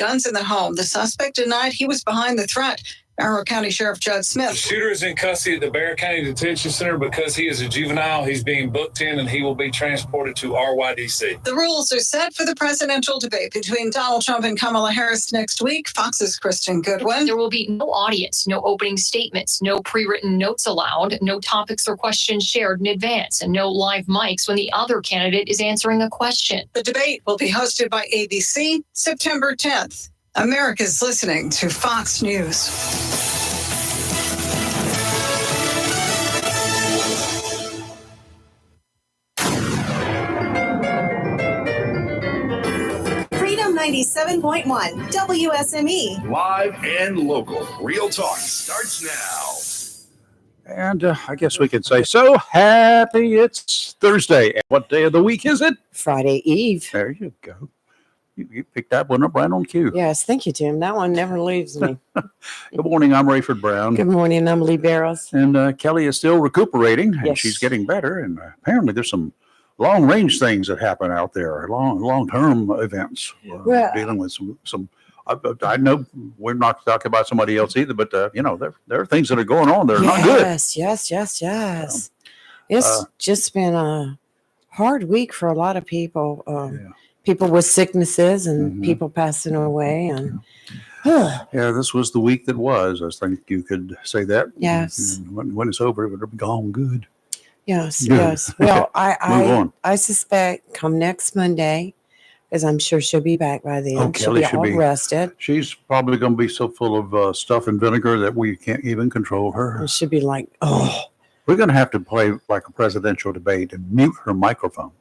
Guns in the home. The suspect denied he was behind the threat. Barrow County Sheriff Judd Smith. The shooter is in custody at the Barrow County Detention Center because he is a juvenile. He's being booked in and he will be transported to RYDC. The rules are set for the presidential debate between Donald Trump and Kamala Harris next week. Fox's Kristen Goodwin. There will be no audience, no opening statements, no pre-written notes allowed, no topics or questions shared in advance, and no live mics when the other candidate is answering a question. The debate will be hosted by ABC September 10th. America's listening to Fox News. Freedom 97.1 WSME. Live and local. Real talk starts now. And I guess we could say, so happy it's Thursday. And what day of the week is it? Friday Eve. There you go. You picked that one up right on cue. Yes, thank you, Tim. That one never leaves me. Good morning. I'm Rayford Brown. Good morning. I'm Lee Barrows. And Kelly is still recuperating, and Yes. she's getting better. And apparently there's some long-range things that happen out there, long-term events. Well- Dealing with some. I know we're not talking about somebody else either, but there are things that are going on that are not good. Yes. It's just been a hard week for a lot of people. People with sicknesses and Mhm. people passing away. And Yeah, this was the week that was. I think you could say that. Yes. And when it's over, it'll be gone good. yes. Good. Well, Move on. I suspect come next Monday, as I'm sure she'll be back by then. Oh, she'll Kelly be should all be. rested. She's probably going to be so full of stuff and vinegar that we can't even control her. And she'll be like, oh. We're going to have to play like a presidential debate and mute her microphone.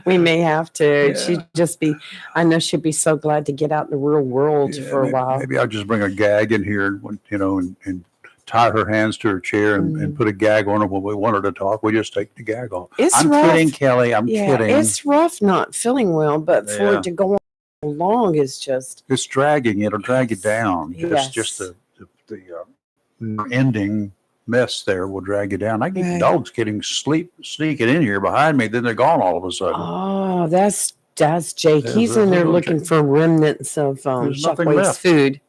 We may have to. Yeah. She'd just be, I know she'd be so glad to get out in the real world Yeah, for a maybe, while. Maybe I'll just bring a gag in here, and tie her hands to her chair and put a gag on her when we want her to talk. We just take the gag off. It's I'm rough. kidding, Kelly. I'm kidding. It's rough not feeling well, but for Yeah. it to go on long is just, It's dragging. It'll drag you down. Yes. Just the ending mess there will drag you down. I get Right. dogs sneaking in here behind me, then they're gone all of a sudden. oh, that's Jake. There's He's a in there little looking Jake. for remnants of There's nothing Shockwave's left. food.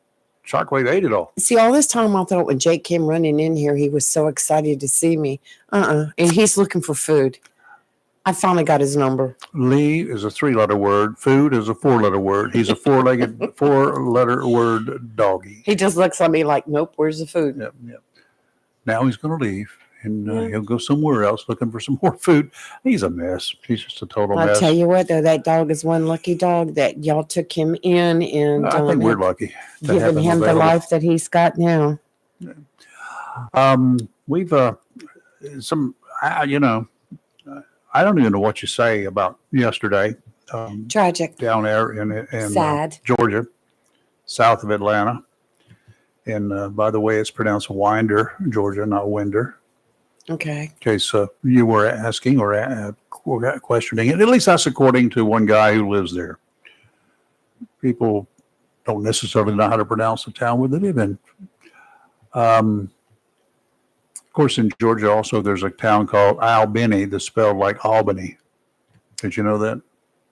Shockwave ate it all. See, all this time I thought when Jake came running in here, he was so excited to see me. And he's looking for food. I finally got his number. Lee is a 3-letter word. Food is a 4-letter word. He's a 4-letter word doggy. He just looks at me like, nope, where's the food? Yep. Now he's going to leave, and Yeah. he'll go somewhere else looking for some more food. He's a mess. He's just a total I'll mess. tell you what, though, that dog is one lucky dog that y'all took him in and I think we're lucky to have given him the available. life that he's got now. We've I don't even know what you say about yesterday Tragic. down there in Sad. Georgia, south of Atlanta. And by the way, it's pronounced Winder, Georgia, not Winder. Okay. In case you were asking or questioning it. At least that's according to one guy who lives there. People don't necessarily know how to pronounce the town where they live in. Of course, in Georgia also, there's a town called Albany that's spelled like Albany. Did you know that?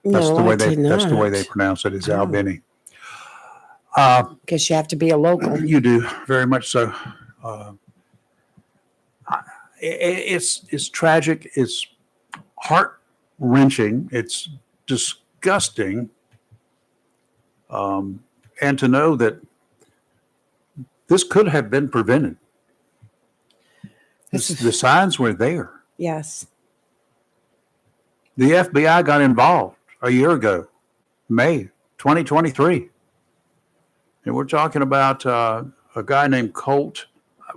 That's No, the way I did that's the way not. they pronounce it. Is Oh. Albany. Guess you have to be a local. You do very much so. It's tragic. It's heart wrenching. It's disgusting. And to know that this could have been prevented. This is- The signs were there. Yes. The FBI got involved a year ago, May 2023. And we're talking about a guy named Colt.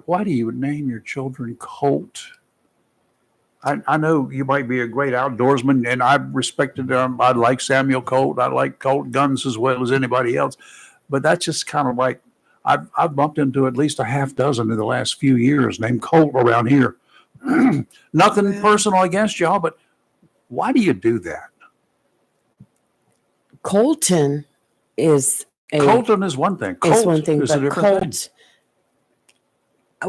Why do you name your children Colt? I know you might be a great outdoorsman, and I've respected them. I like Samuel Colt. I like Colt guns as well as anybody else. But that's just kind of like, I've bumped into at least a half dozen in the last few years named Colt around here. Nothing personal against y'all, but why do you do that? Colton is Colton is one thing. is Colt one thing, is a but different thing. Colt.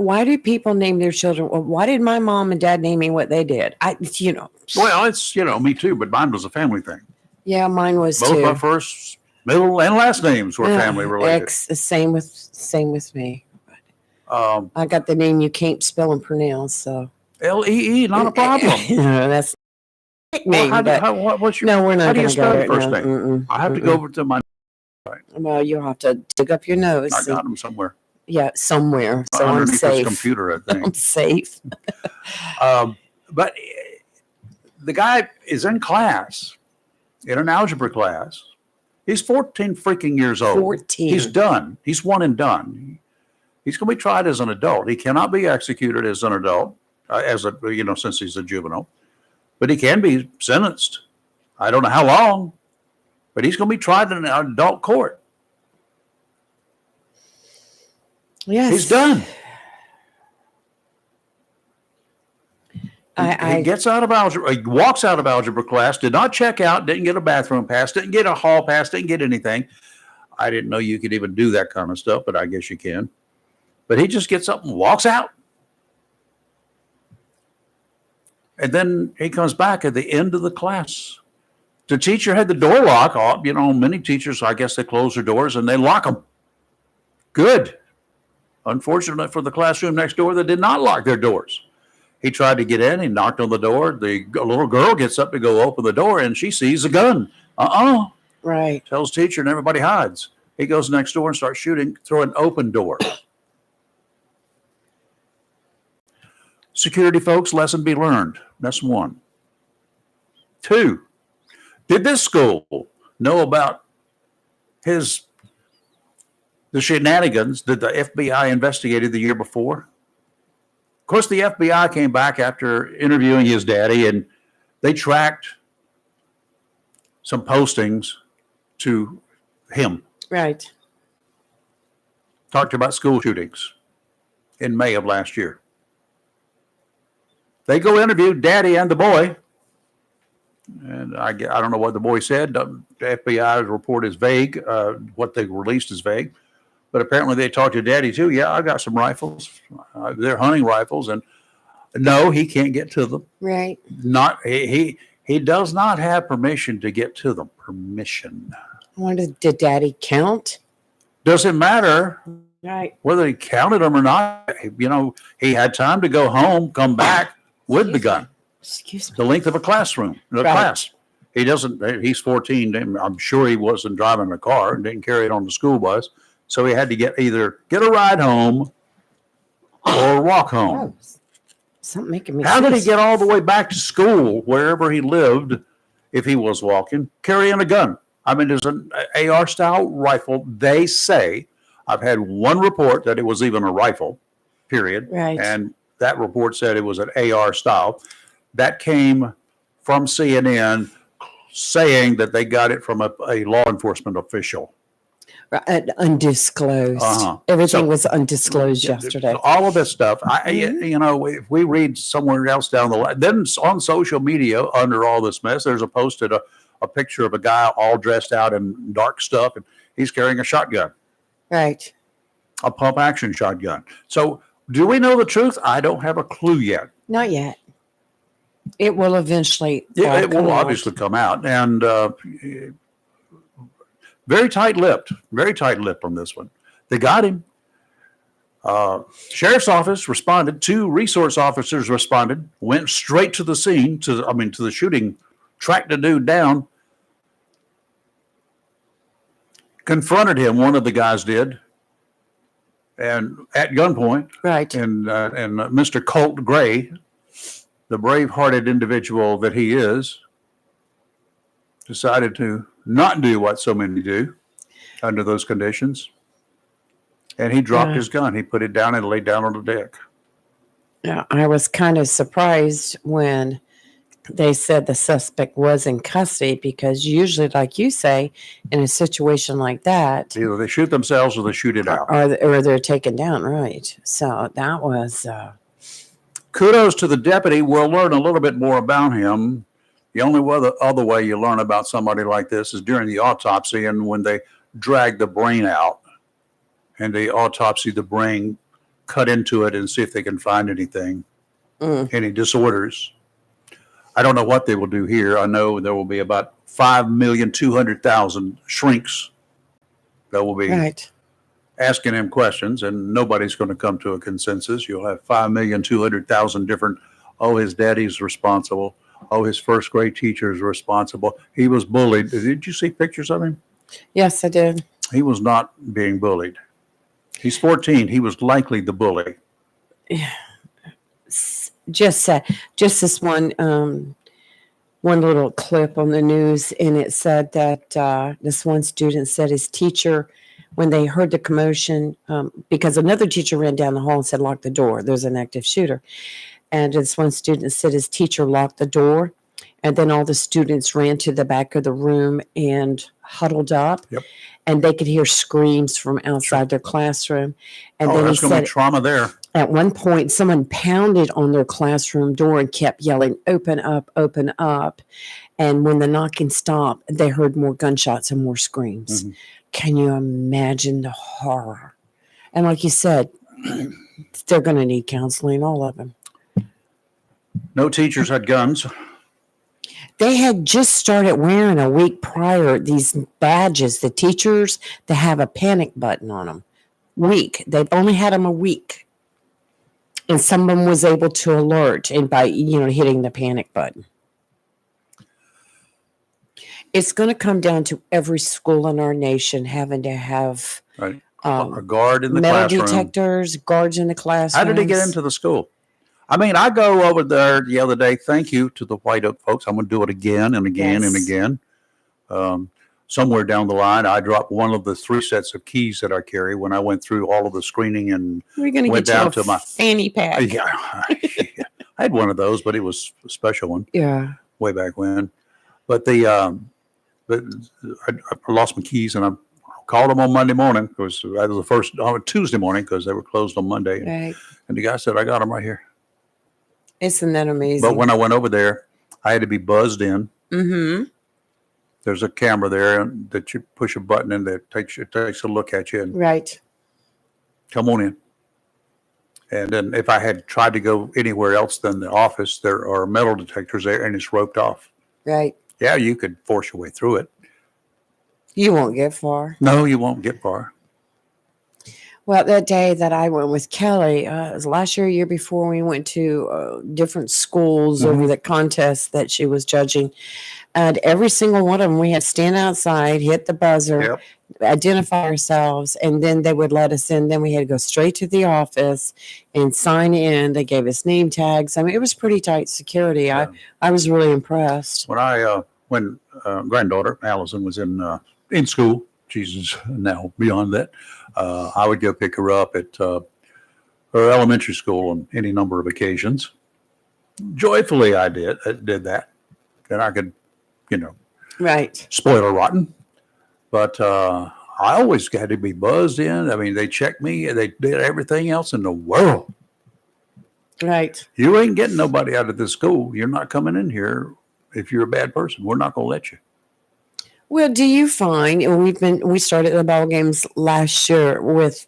Why do people name their children? Well, why did my mom and dad name me what they did? Well, it's, me too, but mine was a family thing. Yeah, mine was Both my too. first, middle, and last names were family related. Same with me. Um, I got the name you can't spell and pronounce, so Lee, not a problem. That's Well, nickname. what's your? No, we're How not do you going to spell go your there. first No, name? I have to go over to my. Well, you'll have to dig up your nose. I got them somewhere. Yeah, somewhere. So I'm Underneath this safe. computer, I I'm think. safe. But the guy is in class, in an algebra class. He's 14 freaking years old. 14. He's done. He's one and done. He's going to be tried as an adult. He cannot be executed as an adult, since he's a juvenile. But he can be sentenced. I don't know how long, but he's going to be tried in an adult court. Yes. He's done. I He gets out of algebra. He walks out of algebra class. Did not check out. Didn't get a bathroom pass. Didn't get a hall pass. Didn't get anything. I didn't know you could even do that kind of stuff, but I guess you can. But he just gets up and walks out. And then he comes back at the end of the class. The teacher had the door lock off. Many teachers, I guess they close their doors and they lock them. Good. Unfortunate for the classroom next door that did not lock their doors. He tried to get in. He knocked on the door. The little girl gets up to go open the door and she sees a gun. Right. Tells teacher and everybody hides. He goes next door and starts shooting through an open door. Security folks, lesson be learned. That's one. Two, did this school know about the shenanigans that the FBI investigated the year before? Of course, the FBI came back after interviewing his daddy and they tracked some postings to him. Right. Talked about school shootings in May of last year. They go interview daddy and the boy. And I don't know what the boy said. The FBI's report is vague. What they released is vague. But apparently they talked to daddy too. Yeah, I got some rifles. They're hunting rifles. And no, he can't get to them. Right. He does not have permission to get to them. Permission. I wonder, did daddy count? Doesn't matter Right. whether he counted them or not. He had time to go home, come back with the gun. Excuse me. The length of a classroom, class. He doesn't, he's 14. I'm sure he wasn't driving a car and didn't carry it on the school bus. So he had to either get a ride home or walk home. Oh, something making me How did he sneeze. get all the way back to school, wherever he lived, if he was walking, carrying a gun? I mean, there's an AR style rifle. They say, I've had one report that it was even a rifle, period. Right. And that report said it was an AR style. That came from CNN saying that they got it from a law enforcement official. Undisclosed. Uh-huh. Everything So- was undisclosed yesterday. All of this stuff. If we read somewhere else down the line, then on social media under all this mess, there's posted a picture of a guy all dressed out in dark stuff, and he's carrying a shotgun, Right. a pump action shotgun. So do we know the truth? I don't have a clue yet. Not yet. It will eventually. Yeah, all it will come out. obviously come out. And very tight-lipped on this one. They got him. Sheriff's office responded. 2 resource officers responded, went straight to the scene, to the shooting, tracked the dude down, confronted him. One of the guys did, and at gunpoint. Right. And Mr. Colt Gray, the brave-hearted individual that he is, decided to not do what so many do under those conditions. And he dropped his gun. He put it down and laid down on the deck. Yeah, I was kind of surprised when they said the suspect was in custody, because usually, like you say, in a situation like that, Either they shoot themselves or they shoot it out. or they're taken down. Right. So that was. Kudos to the deputy. We'll learn a little bit more about him. The only other way you learn about somebody like this is during the autopsy, and when they drag the brain out and they autopsy the brain, cut into it and see if they can find anything, any disorders. I don't know what they will do here. I know there will be about 5,200,000 shrinks that will be Right. asking him questions, and nobody's going to come to a consensus. You'll have 5,200,000 different, oh, his daddy's responsible. Oh, his first grade teacher is responsible. He was bullied. Did you see pictures of him? Yes, I did. He was not being bullied. He's 14. He was likely the bully. Just this one little clip on the news, and it said that this one student said his teacher, when they heard the commotion, because another teacher ran down the hall and said, lock the door. There's an active shooter. And this one student said his teacher locked the door, and then all the students ran to the back of the room and huddled up. Yep. And they could hear screams from outside their classroom. And Oh, then he there's going to said be trauma there. at one point someone pounded on their classroom door and kept yelling, open up, open up. And when the knocking stopped, they heard more gunshots and more screams. Mhm. Can you imagine the horror? And like you said, they're going to need counseling, all of them. No teachers had guns. They had just started wearing a week prior these badges, the teachers that have a panic button on them. They've only had them a week. And someone was able to alert and by, hitting the panic button. It's going to come down to every school in our nation having to have Right. A guard in the metal classroom. detectors, guards in the classroom. How did he get into the school? I mean, I go over there the other day. Thank you to the White Oak folks. I'm going to do it again and again and Yes. again. Somewhere down the line, I dropped one of the 3 sets of keys that I carry when I went through all of the screening and We're going to went get you down a to my- fanny pack. yeah, I had one of those, but it was a special one Yeah. way back when. But but I lost my keys and I called them on Monday morning because that was the first Tuesday morning because they were closed on Monday. Right. And the guy said, I got them right here. Isn't that amazing? But when I went over there, I had to be buzzed in. Mm-hmm. There's a camera there and that you push a button and that takes a look at you and Right. come on in. And then if I had tried to go anywhere else than the office, there are metal detectors there and it's roped off. Right. Yeah, you could force your way through it. You won't get far. No, you won't get far. Well, that day that I went with Kelly, it was last year before, we went to different schools over the contest that she was judging. And every single one of them, we had to stand outside, hit the buzzer, Yep. identify ourselves, and then they would let us in. Then we had to go straight to the office and sign in. They gave us name tags. I mean, it was pretty tight security. Yeah. I was really impressed. When granddaughter Allison was in school, she's now beyond that. I would go pick her up at her elementary school on any number of occasions. Joyfully, I did that. And I could, Right. spoiler rotten. But I always had to be buzzed in. I mean, they checked me. They did everything else in the world. Right. You ain't getting nobody out of this school. You're not coming in here if you're a bad person. We're not going to let you. Well, do you find, and we started the ball games last year with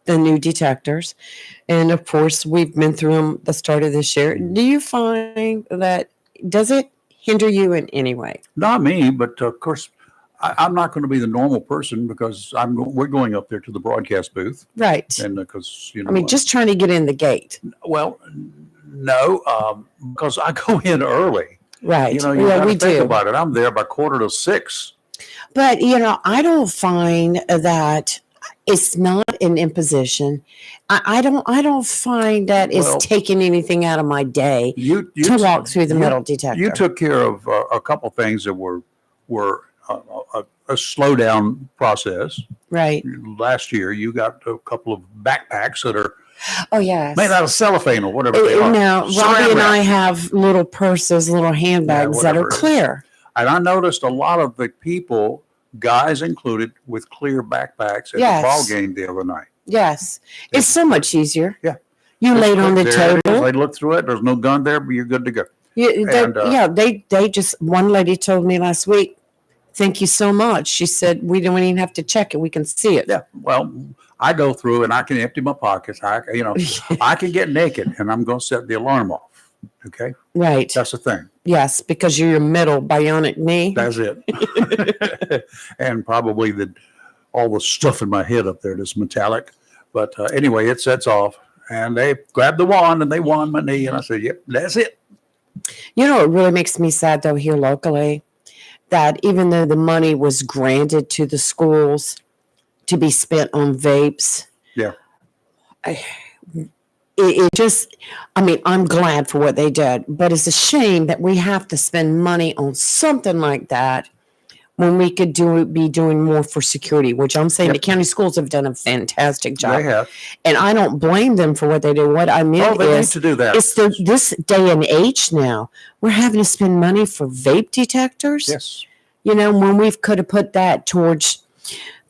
the new detectors, and of course we've been through them the start of this year. Do you find that, does it hinder you in any way? Not me, but of course, I'm not going to be the normal person because we're going up there to the broadcast booth, Right. and because I mean, just trying to get in the gate. well, no, because I go in early. Right. You Yeah, got we to think do. about it. I'm there by 5:45. But, I don't find that it's not an imposition. I don't find that it's Well, taking anything out of my day You to walk through the you- metal detector. You took care of a couple things that were a slow down process. Right. Last year, you got a couple of backpacks that are Oh, yes. made out of cellophane or whatever they are. Now, Robbie Saran and wrap. I have little purses, little handbags that whatever are it is. clear. And I noticed a lot of the people, guys included, with clear backpacks at Yes. the ball game the other night. Yes. It's so much easier. Yeah. You lay it on the There it is. table. They look through it. There's no gun there, but you're good to go. Yeah, they just, one lady told me last week, thank you so much. She said, we don't even have to check it. We can see it. Yeah. Well, I go through and I can empty my pockets. I can get naked and I'm going to set the alarm off. Okay. Right. That's the thing. Yes, because you're your middle bionic knee. That's it. And probably all the stuff in my head up there that's metallic. But anyway, it sets off. And they grabbed the wand and they wand my knee. And I said, yep, that's it. You know, it really makes me sad, though, here locally, that even though the money was granted to the schools to be spent on vapes, Yeah. it just, I mean, I'm glad for what they did, but it's a shame that we have to spend money on something like that when we could be doing more for security, which I'm saying the county schools have done a fantastic job. They have. And I don't blame them for what they do. What I meant They need is, to do that. it's this day and age now, we're having to spend money for vape detectors. Yes. You know, when we could have put that towards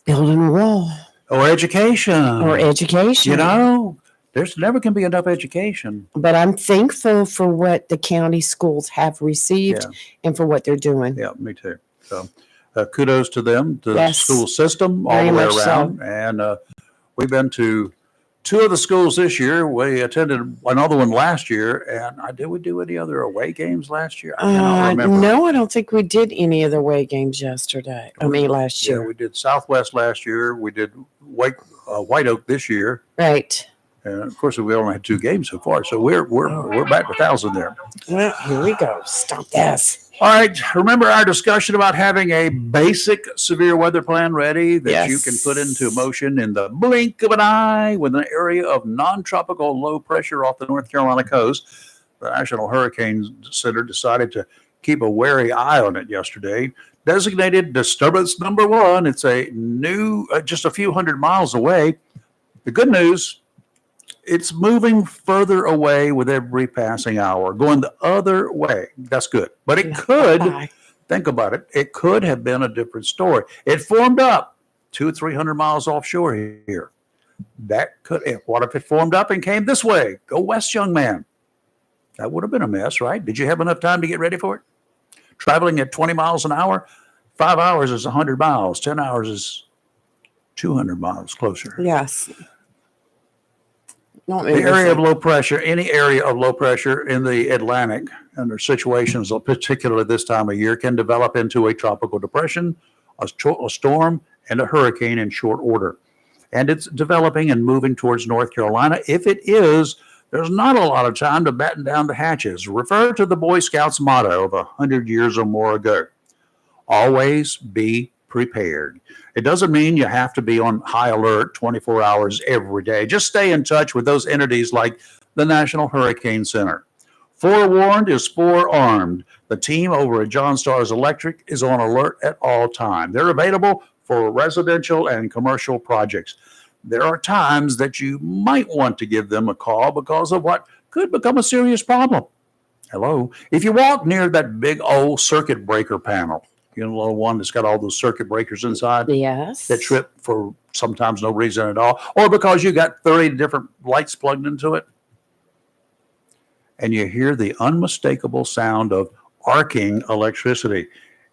building a wall Or education. or education. You know, there's never can be enough education. But I'm thankful for what the county schools have received Yeah. and for what they're doing. Yeah, me too. So kudos to them, to Yes. the school system all Very the way much so. around. And we've been to 2 of the schools this year. We attended another one last year. And did we do any other away games last year? I cannot remember. No, I don't think we did any of the away games yesterday. Last Yeah, year. we did Southwest last year. We did White Oak this year. Right. And of course, we only had 2 games so far. So we're back to 1,000 there. Well, here we go. Stop this. All right. Remember our discussion about having a basic severe weather plan ready that you can put into motion in the blink of an eye with an area of non-tropical low pressure off the North Carolina coast. The National Hurricane Center decided to keep a wary eye on it yesterday. Designated disturbance number 1. It's a new, just a few hundred miles away. The good news, it's moving further away with every passing hour, going the other way. That's good. But it could, Bye. think about it, it could have been a different story. It formed up 200-300 miles offshore here. What if it formed up and came this way? Go west, young man. That would have been a mess, right? Did you have enough time to get ready for it? Traveling at 20 miles an hour, 5 hours is 100 miles. 10 hours is 200 miles closer. Yes. The area of low pressure, any area of low pressure in the Atlantic under situations, particularly this time of year, can develop into a tropical depression, a storm, and a hurricane in short order. And it's developing and moving towards North Carolina. If it is, there's not a lot of time to batten down the hatches. Refer to the Boy Scouts motto of 100 years or more ago. Always be prepared. It doesn't mean you have to be on high alert 24 hours every day. Just stay in touch with those entities like the National Hurricane Center. Forewarned is forearmed. The team over at John Starrs Electric is on alert at all times. They're available for residential and commercial projects. There are times that you might want to give them a call because of what could become a serious problem. Hello. If you walk near that big old circuit breaker panel, you know, the one that's got all those circuit breakers inside Yes. that trip for sometimes no reason at all, or because you got 30 different lights plugged into it, and you hear the unmistakable sound of arcing electricity,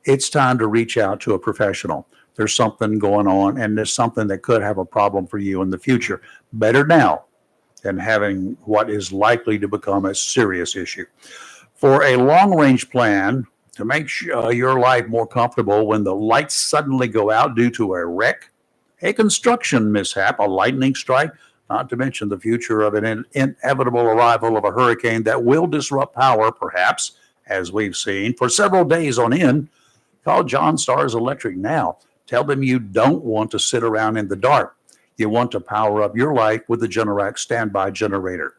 it's time to reach out to a professional. There's something going on, and there's something that could have a problem for you in the future. Better now than having what is likely to become a serious issue. For a long-range plan to make sure your life more comfortable when the lights suddenly go out due to a wreck, a construction mishap, a lightning strike, not to mention the future of an inevitable arrival of a hurricane that will disrupt power, perhaps, as we've seen, for several days on end, call John Starrs Electric now. Tell them you don't want to sit around in the dark. You want to power up your life with the Generac standby generator.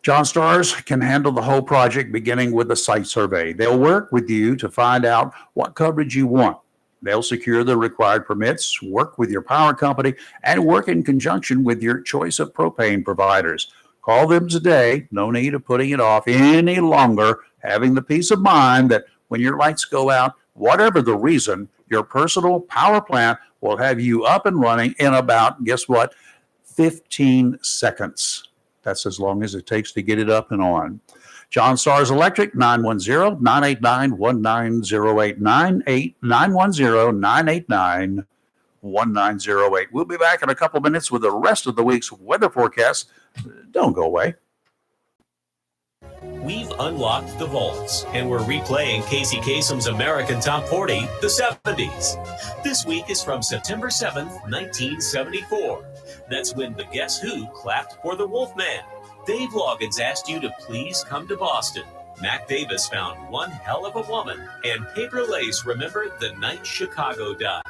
John Starrs can handle the whole project, beginning with a site survey. They'll work with you to find out what coverage you want. They'll secure the required permits, work with your power company, and work in conjunction with your choice of propane providers. Call them today. No need of putting it off any longer. Having the peace of mind that when your lights go out, whatever the reason, your personal power plant will have you up and running in about, guess what, 15 seconds. That's as long as it takes to get it up and on. John Starrs Electric, 910-989-1908, 910-989-1908. We'll be back in a couple minutes with the rest of the week's weather forecast. Don't go away. We've unlocked the vaults, and we're replaying Casey Kasem's American Top 40, the 70s. This week is from September 7th, 1974. That's when the Guess Who clapped for the Wolfman. Dave Loggins asked you to please come to Boston. Mac Davis found One Hell of a Woman, and Paper Lace remembered the night Chicago died.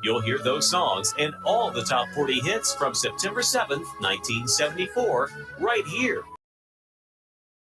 You'll hear those songs and all the top 40 hits from September 7th, 1974, right here.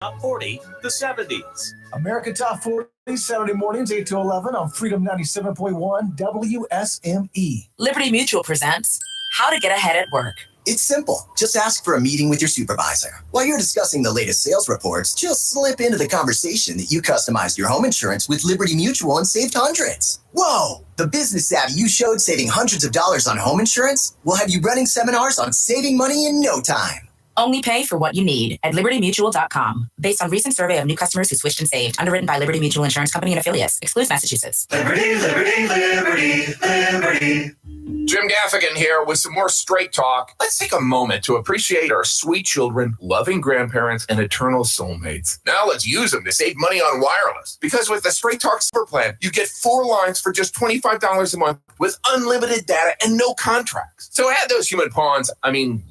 Top 40, the 70s. American Top 40, Saturday mornings, 8 to 11 on Freedom 97.1 WSME. Liberty Mutual presents How to Get Ahead at Work. It's simple. Just ask for a meeting with your supervisor. While you're discussing the latest sales reports, just slip into the conversation that you customized your home insurance with Liberty Mutual and saved hundreds. Whoa! The business savvy you showed saving hundreds of dollars on home insurance will have you running seminars on saving money in no time. Only pay for what you need at libertymutual.com. Based on recent survey of new customers who switched and saved. Underwritten by Liberty Mutual Insurance Company and affiliates. Excludes Massachusetts. Liberty, liberty, liberty, liberty. Jim Gaffigan here with some more Straight Talk. Let's take a moment to appreciate our sweet children, loving grandparents, and eternal soulmates. Now let's use them to save money on wireless. Because with the Straight Talk Super Plan, you get 4 lines for just $25 a month with unlimited data and no contracts. So add those human pawns,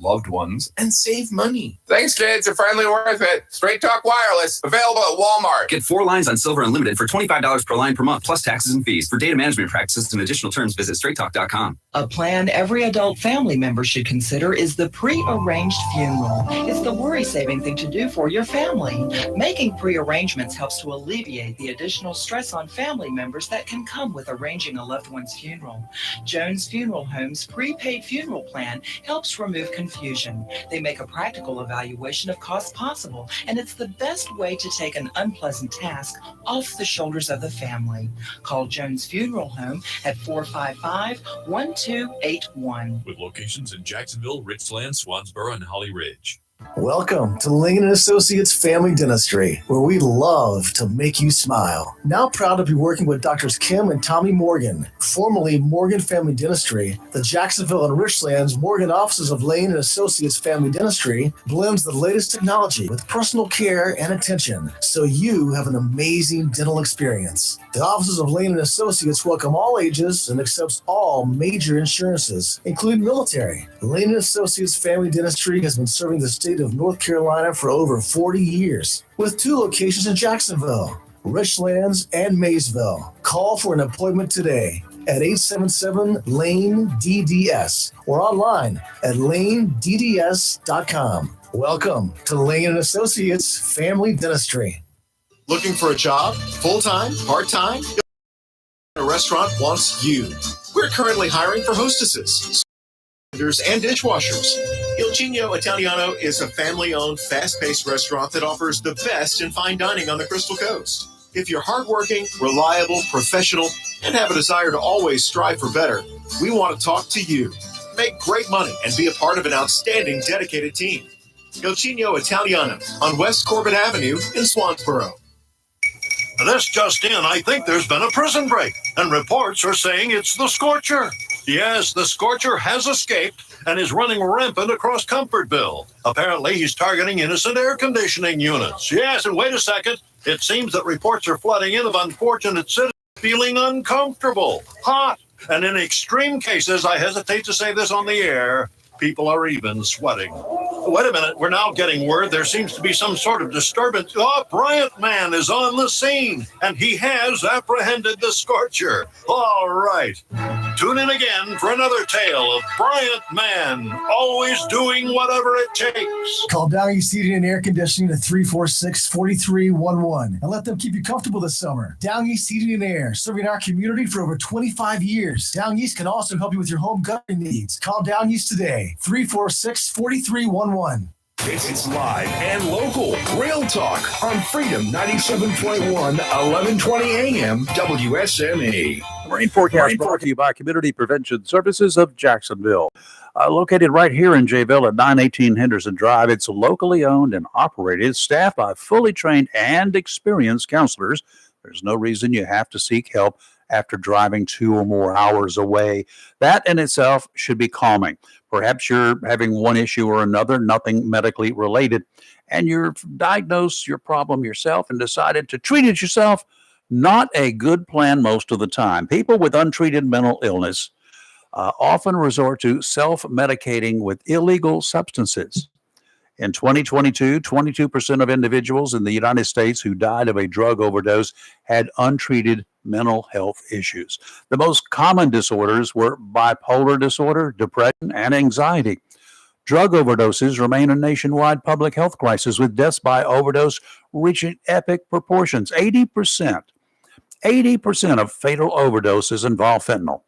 loved ones, and save money. Thanks, kids. They're finally worth it. Straight Talk Wireless, available at Walmart. Get 4 lines on Silver Unlimited for $25 per line per month, plus taxes and fees. For data management practices and additional terms, visit straighttalk.com. A plan every adult family member should consider is the pre-arranged funeral. It's the worry-saving thing to do for your family. Making pre-arrangements helps to alleviate the additional stress on family members that can come with arranging a loved one's funeral. Jones Funeral Home's prepaid funeral plan helps remove confusion. They make a practical evaluation of costs possible, and it's the best way to take an unpleasant task off the shoulders of the family. Call Jones Funeral Home at 455-1281. With locations in Jacksonville, Richland, Swansboro, and Holly Ridge. Welcome to Lane & Associates Family Dentistry, where we love to make you smile. Now proud to be working with Drs. Kim and Tommy Morgan, formerly Morgan Family Dentistry. The Jacksonville and Richlands Morgan offices of Lane & Associates Family Dentistry blends the latest technology with personal care and attention, so you have an amazing dental experience. The offices of Lane & Associates welcome all ages and accepts all major insurances, including military. Lane & Associates Family Dentistry has been serving the state of North Carolina for over 40 years, with 2 locations in Jacksonville, Richlands, and Maysville. Call for an appointment today at 877-LANE-DDS or online at lanedds.com. Welcome to Lane & Associates Family Dentistry. Looking for a job? Full-time? Part-time? A restaurant wants you. We're currently hiring for hostesses and dishwashers. Il Chino Italiano is a family-owned, fast-paced restaurant that offers the best in fine dining on the Crystal Coast. If you're hardworking, reliable, professional, and have a desire to always strive for better, we want to talk to you. Make great money and be a part of an outstanding, dedicated team. Il Chino Italiano on West Corbett Avenue in Swansboro. This just in, I think there's been a prison break, and reports are saying it's the Scorcher. Yes, the Scorcher has escaped and is running rampant across Comfortville. Apparently, he's targeting innocent air conditioning units. Yes, and wait a second. It seems that reports are flooding in of unfortunate citizens feeling uncomfortable, hot, and in extreme cases, I hesitate to say this on the air, people are even sweating. Wait a minute, we're now getting word there seems to be some sort of disturbance. Oh, Bryant Man is on the scene, and he has apprehended the Scorcher. All right. Tune in again for another tale of Bryant Man, always doing whatever it takes. Call Down East Heating and Air Conditioning at 346-4311 and let them keep you comfortable this summer. Down East Heating and Air, serving our community for over 25 years. Down East can also help you with your home guttering needs. Call Down East today, 346-4311. It's live and local. Real Talk on Freedom 97.1, 1120 AM, WSME. Rain forecast brought to you by Community Prevention Services of Jacksonville. Located right here in Jayville at 918 Henderson Drive. It's locally owned and operated, staffed by fully trained and experienced counselors. There's no reason you have to seek help after driving 2 or more hours away. That in itself should be calming. Perhaps you're having one issue or another, nothing medically related, and you've diagnosed your problem yourself and decided to treat it yourself. Not a good plan most of the time. People with untreated mental illness often resort to self-medicating with illegal substances. In 2022, 22% of individuals in the United States who died of a drug overdose had untreated mental health issues. The most common disorders were bipolar disorder, depression, and anxiety. Drug overdoses remain a nationwide public health crisis, with deaths by overdose reaching epic proportions. 80% of fatal overdoses involve fentanyl.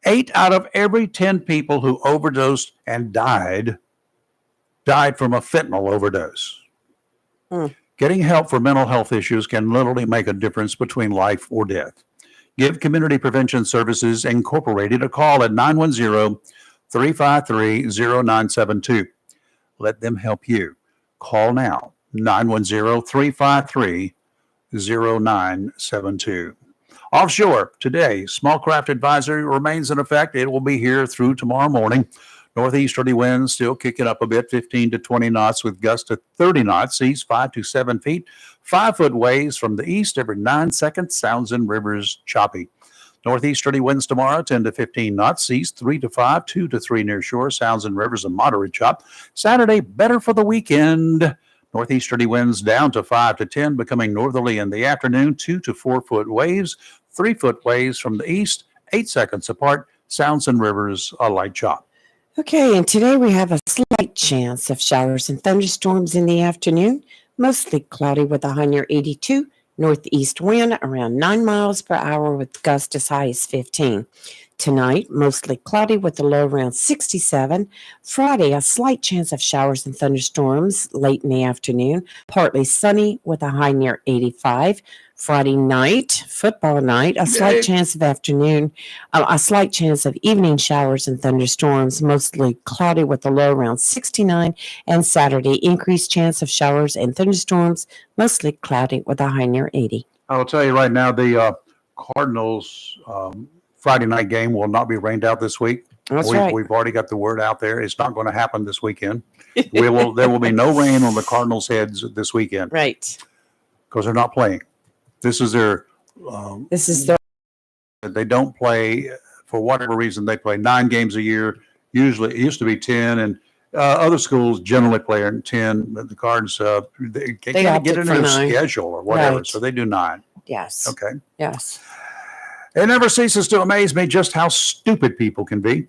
8 out of every 10 people who overdosed and died from a fentanyl overdose. Getting help for mental health issues can literally make a difference between life or death. Give Community Prevention Services Incorporated a call at 910-353-0972. Let them help you. Call now, 910-353-0972. Offshore today, small craft advisory remains in effect. It will be here through tomorrow morning. Northeasterly winds still kicking up a bit, 15 to 20 knots with gusts to 30 knots, seas 5 to 7 feet. 5-foot waves from the east every 9 seconds, sounds and rivers choppy. Northeasterly winds tomorrow, 10 to 15 knots, seas 3 to 5, 2 to 3 near shore, sounds and rivers a moderate chop. Saturday, better for the weekend. Northeasterly winds down to 5 to 10, becoming northerly in the afternoon, 2 to 4 foot waves, 3-foot waves from the east, 8 seconds apart, sounds and rivers a light chop. Okay, and today we have a slight chance of showers and thunderstorms in the afternoon, mostly cloudy with a high near 82, northeast wind around 9 miles per hour with gusts as high as 15. Tonight, mostly cloudy with a low around 67. Friday, a slight chance of showers and thunderstorms late in the afternoon, partly sunny with a high near 85. Friday night, football night, a slight chance of evening showers and thunderstorms, mostly cloudy with a low around 69. And Saturday, increased chance of showers and thunderstorms, mostly cloudy with a high near 80. I will tell you right now, the Cardinals Friday night game will not be rained out this week. That's right. We've already got the word out there. It's not going to happen this weekend. There will be no rain on the Cardinals' heads this weekend. Right. Because they're not playing. This is their. They don't play for whatever reason. They play 9 games a year. Usually, it used to be 10, and other schools generally play in 10. But the Cards they can't get in their schedule or whatever, so they do 9. Yes. Okay. Yes. It never ceases to amaze me just how stupid people can be.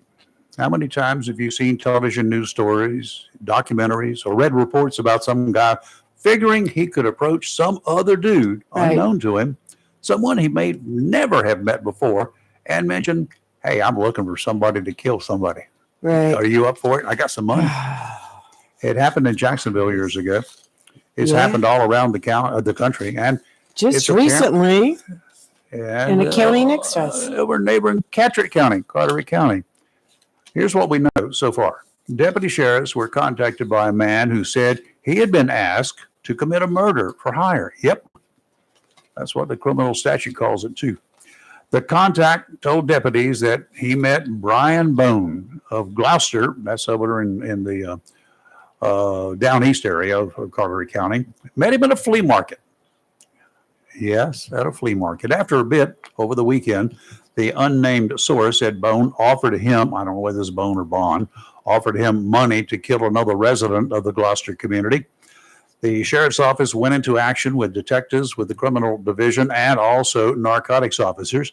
How many times have you seen television news stories, documentaries, or read reports about some guy figuring he could approach some other dude unknown to him, someone he may never have met before, and mention, hey, I'm looking for somebody to kill somebody. Right. Are you up for it? I got some money. It happened in Jacksonville years ago. It's happened all around the country. And just recently. And in a county next to us. Over neighboring Carteret County. Here's what we know so far. Deputy sheriffs were contacted by a man who said he had been asked to commit a murder for hire. Yep. That's what the criminal statute calls it, too. The contact told deputies that he met Brian Bone of Gloucester. That's over in the down east area of Carteret County. Met him at a flea market. Yes, at a flea market. After a bit over the weekend, the unnamed source said Bone offered him, I don't know whether it's Bone or Bond, offered him money to kill another resident of the Gloucester community. The sheriff's office went into action with detectives with the criminal division and also narcotics officers.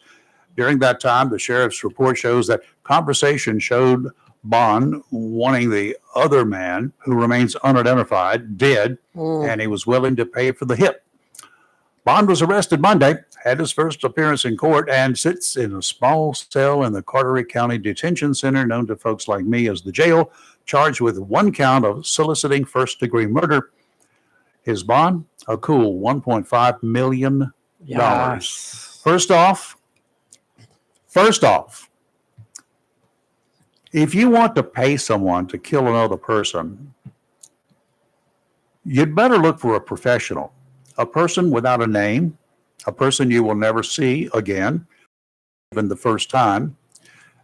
During that time, the sheriff's report shows that conversation showed Bond wanting the other man, who remains unidentified, dead, and he was willing to pay for the hit. Bond was arrested Monday, had his first appearance in court, and sits in a small cell in the Carteret County Detention Center, known to folks like me as the jail, charged with 1 count of soliciting first-degree murder. His bond, a cool $1.5 million. Yes. First off, if you want to pay someone to kill another person, you'd better look for a professional. A person without a name, a person you will never see again, in the first time.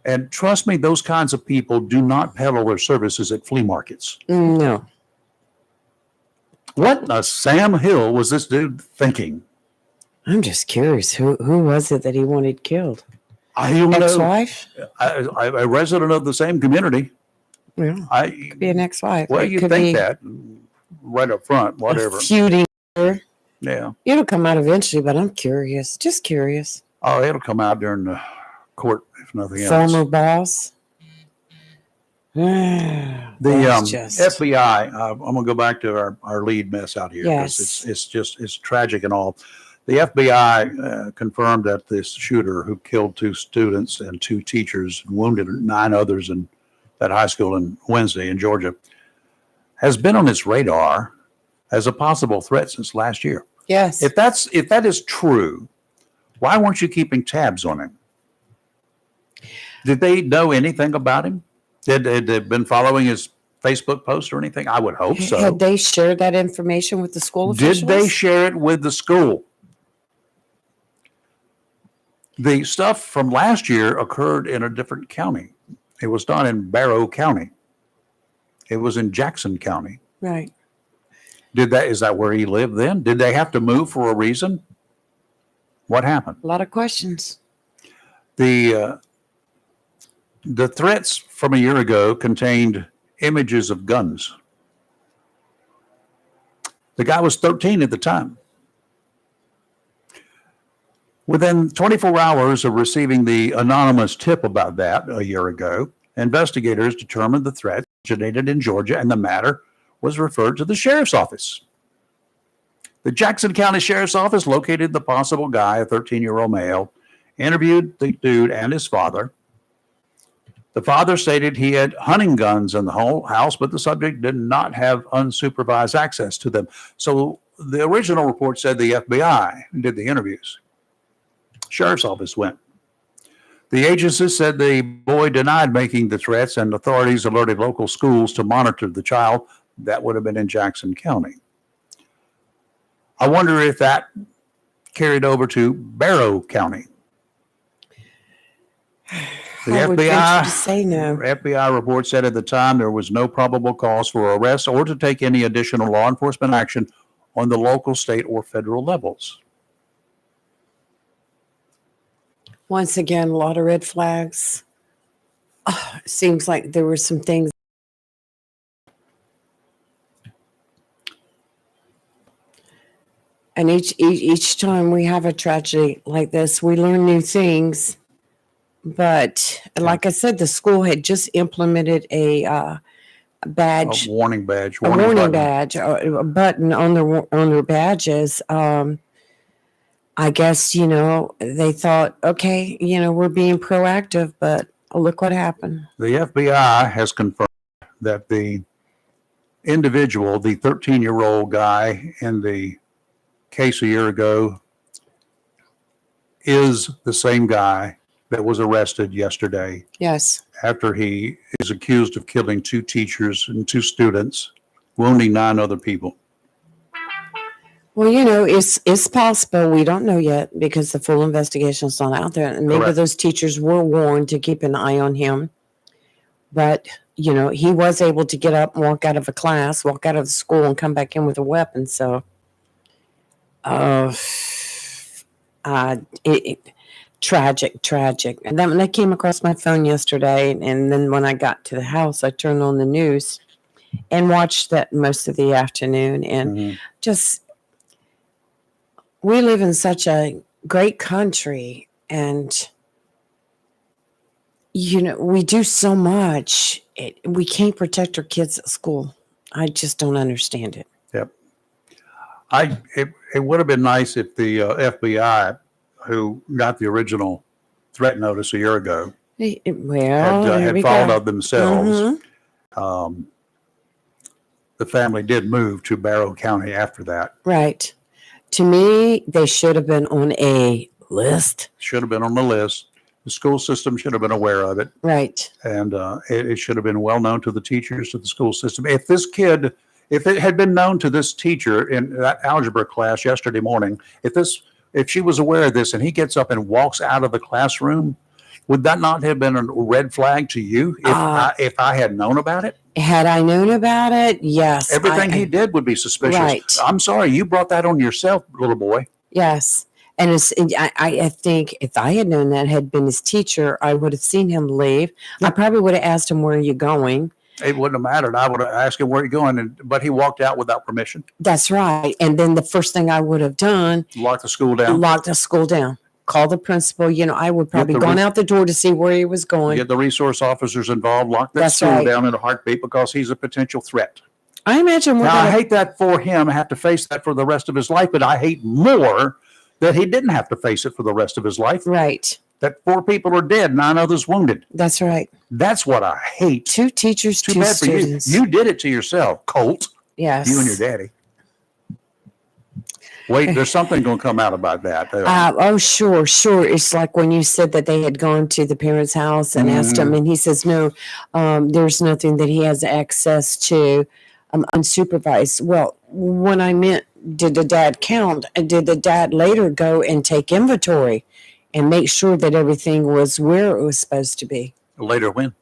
And trust me, those kinds of people do not peddle their services at flea markets. No. What Sam Hill was this dude thinking? I'm just curious. Who was it that he wanted killed? I don't know. Ex-wife? A resident of the same community. Yeah. Could be an ex-wife. Well, It you could think be that right up front, whatever. feuding. Yeah. It'll come out eventually, but I'm curious. Just curious. Oh, it'll come out during the court, if nothing else. Former boss. The FBI, I'm going to go back to our lead mess out here. 'Cause Yes. it's tragic and all. The FBI confirmed that this shooter who killed 2 students and 2 teachers and wounded 9 others in that high school in Wednesday in Georgia has been on its radar as a possible threat since last year. Yes. If that is true, why weren't you keeping tabs on him? Did they know anything about him? Had they been following his Facebook post or anything? I would hope so. Had they shared that information with the school officials? Did they share it with the school? The stuff from last year occurred in a different county. It was done in Barrow County. It was in Jackson County. Right. Is that where he lived then? Did they have to move for a reason? What happened? A lot of questions. The threats from a year ago contained images of guns. The guy was 13 at the time. Within 24 hours of receiving the anonymous tip about that a year ago, investigators determined the threat originated in Georgia and the matter was referred to the sheriff's office. The Jackson County Sheriff's Office located the possible guy, a 13-year-old male, interviewed the dude and his father. The father stated he had hunting guns in the whole house, but the subject did not have unsupervised access to them. So the original report said the FBI did the interviews. Sheriff's Office went. The agency said the boy denied making the threats, and authorities alerted local schools to monitor the child. That would have been in Jackson County. I wonder if that carried over to Barrow County. The I would venture to say no. FBI report said at the time there was no probable cause for arrest or to take any additional law enforcement action on the local, state, or federal levels. Once again, a lot of red flags. It seems like there were some things. And each time we have a tragedy like this, we learn new things. But like I said, the school had just implemented a badge, A warning badge. a warning button. badge, a button on their badges. I guess, they thought, okay, we're being proactive, but look what happened. The FBI has confirmed that the individual, the 13-year-old guy in the case a year ago, is the same guy that was arrested yesterday Yes. after he is accused of killing 2 teachers and 2 students, wounding 9 other people. Well, it's possible. We don't know yet because the full investigation is not out there. And maybe Correct. those teachers were warned to keep an eye on him. But, he was able to get up and walk out of a class, walk out of the school and come back in with a weapon. So, tragic. And then when I came across my phone yesterday, and then when I got to the house, I turned on the news and watched that most of the afternoon. And just, we live in such a great country, and we do so much. We can't protect our kids at school. I just don't understand it. Yep. It would have been nice if the FBI, who got the original threat notice a year ago, had followed up themselves. The family did move to Barrow County after that. Right. To me, they should have been on a list. Should have been on the list. The school system should have been aware of it. Right. And it should have been well known to the teachers, to the school system. If it had been known to this teacher in that algebra class yesterday morning, if she was aware of this and he gets up and walks out of the classroom, Would that not have been a red flag to you if I had known about it? Had I known about it, yes. Everything he did would be suspicious. Right. I'm sorry, you brought that on yourself, little boy. Yes. And I think if I had known that had been his teacher, I would have seen him leave. I probably would have asked him, where are you going? It wouldn't have mattered. I would have asked him where you're going, but he walked out without permission. That's right. And then the first thing I would have done, Lock the school down. Locked the school down. Call the principal. I would probably gone out the door to see where he was going. Get the resource officers involved. Lock that That's school right. down in a heartbeat because he's a potential threat. I imagine I hate that for him. I have to face that for the rest of his life, but I hate more that he didn't have to face it for the rest of his life. Right. That 4 people are dead, 9 others wounded. That's right. That's what I hate. 2 teachers, Too 2 bad students. for you. You did it to yourself, Colt. Yes. You and your daddy. Wait, there's something going to come out about that. Oh, sure. It's like when you said that they had gone to the parents' house and asked him, and he says, no, there's nothing that he has access to unsupervised. Well, when I meant, did the dad count? And did the dad later go and take inventory and make sure that everything was where it was supposed to be? Later when?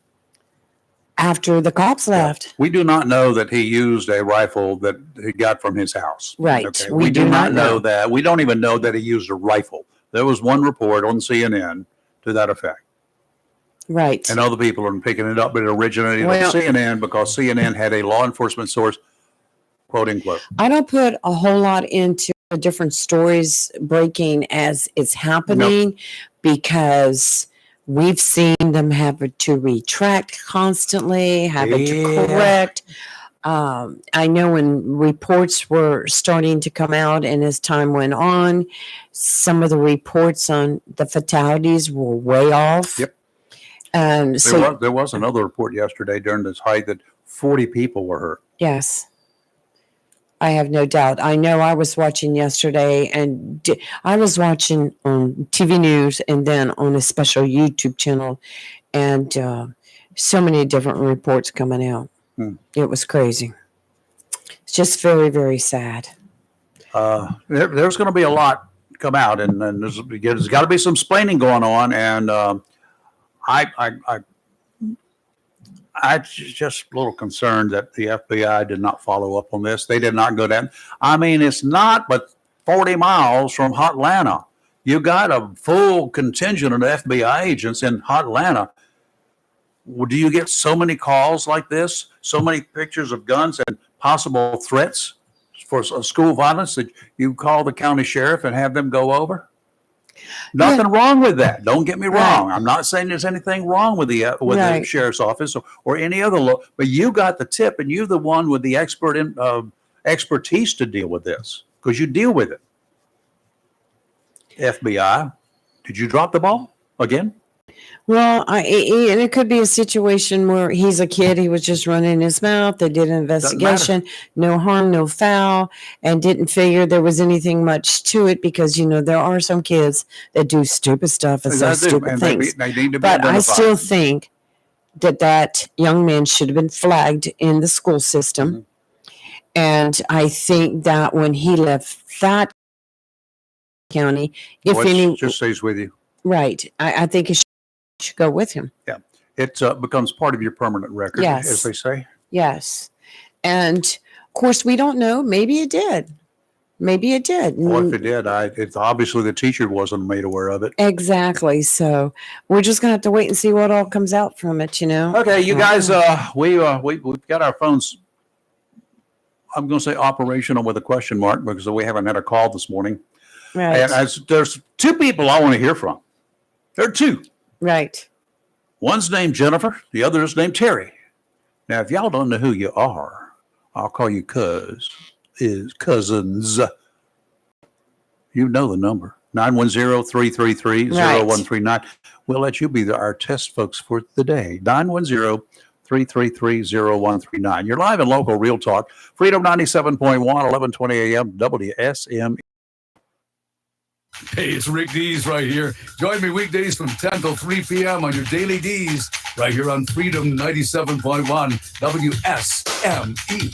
After the cops left. We do not know that he used a rifle that he got from his house. Right. Okay. We We do do not not know that. We don't even know that he used a rifle. There was one report on CNN to that effect. Right. And other people are picking it up, but it originated Well- on CNN because CNN had a law enforcement source, quote unquote. I don't put a whole lot into the different stories breaking as it's happening because we've seen them have to retract constantly, having to Yeah. correct. I know when reports were starting to come out, and as time went on, some of the reports on the fatalities were way off. Yep. And so, There was another report yesterday during this height that 40 people were hurt. yes. I have no doubt. I know I was watching yesterday, and I was watching on TV news and then on a special YouTube channel, and so many different reports coming out. It was crazy. It's just very, very sad. There's going to be a lot come out, and there's got to be some splaining going on. And I'm just a little concerned that the FBI did not follow up on this. They did not go down. I mean, it's not but 40 miles from Hotlanta. You got a full contingent of FBI agents in Hotlanta. Well, do you get so many calls like this, so many pictures of guns and possible threats for school violence that you call the county sheriff and have them go over? Nothing wrong with that. Don't get me wrong. I'm not saying there's anything wrong with the Right. sheriff's office or any other law, but you got the tip, and you're the one with the expertise to deal with this because you deal with it. FBI, did you drop the ball again? Well, and it could be a situation where he's a kid. He was just running his mouth. They did an investigation, no harm, no foul, and didn't figure there was anything much to it because, there are some kids that do stupid stuff and say They do, stupid and things. they need to be But I identified. still think that young man should have been flagged in the school system. And I think that when he left that county, if Which any, just stays with you. right, I think he should go with him. Yeah. It becomes part of your permanent record, Yes. as they say. Yes. And of course, we don't know. Maybe it did. Maybe it did. Or if it did, it's obviously the teacher wasn't made aware of it. Exactly. So we're just going to have to wait and see what all comes out from it, Okay, you guys, we've got our phones, I'm going to say operational with a question mark because we haven't had a call this morning. Right. And there's 2 people I want to hear from. There are 2. Right. One's named Jennifer. The other is named Terry. Now, if y'all don't know who you are, I'll call you cousins. You know the number. 910-333-0139. We'll let you be our test folks for the day. 910-333-0139. You're live and local Real Talk. Freedom 97.1, 1120 AM, WSM. Hey, it's Rick Dees right here. Join me weekdays from 10 till 3 p.m. on your Daily Dees right here on Freedom 97.1 WSME.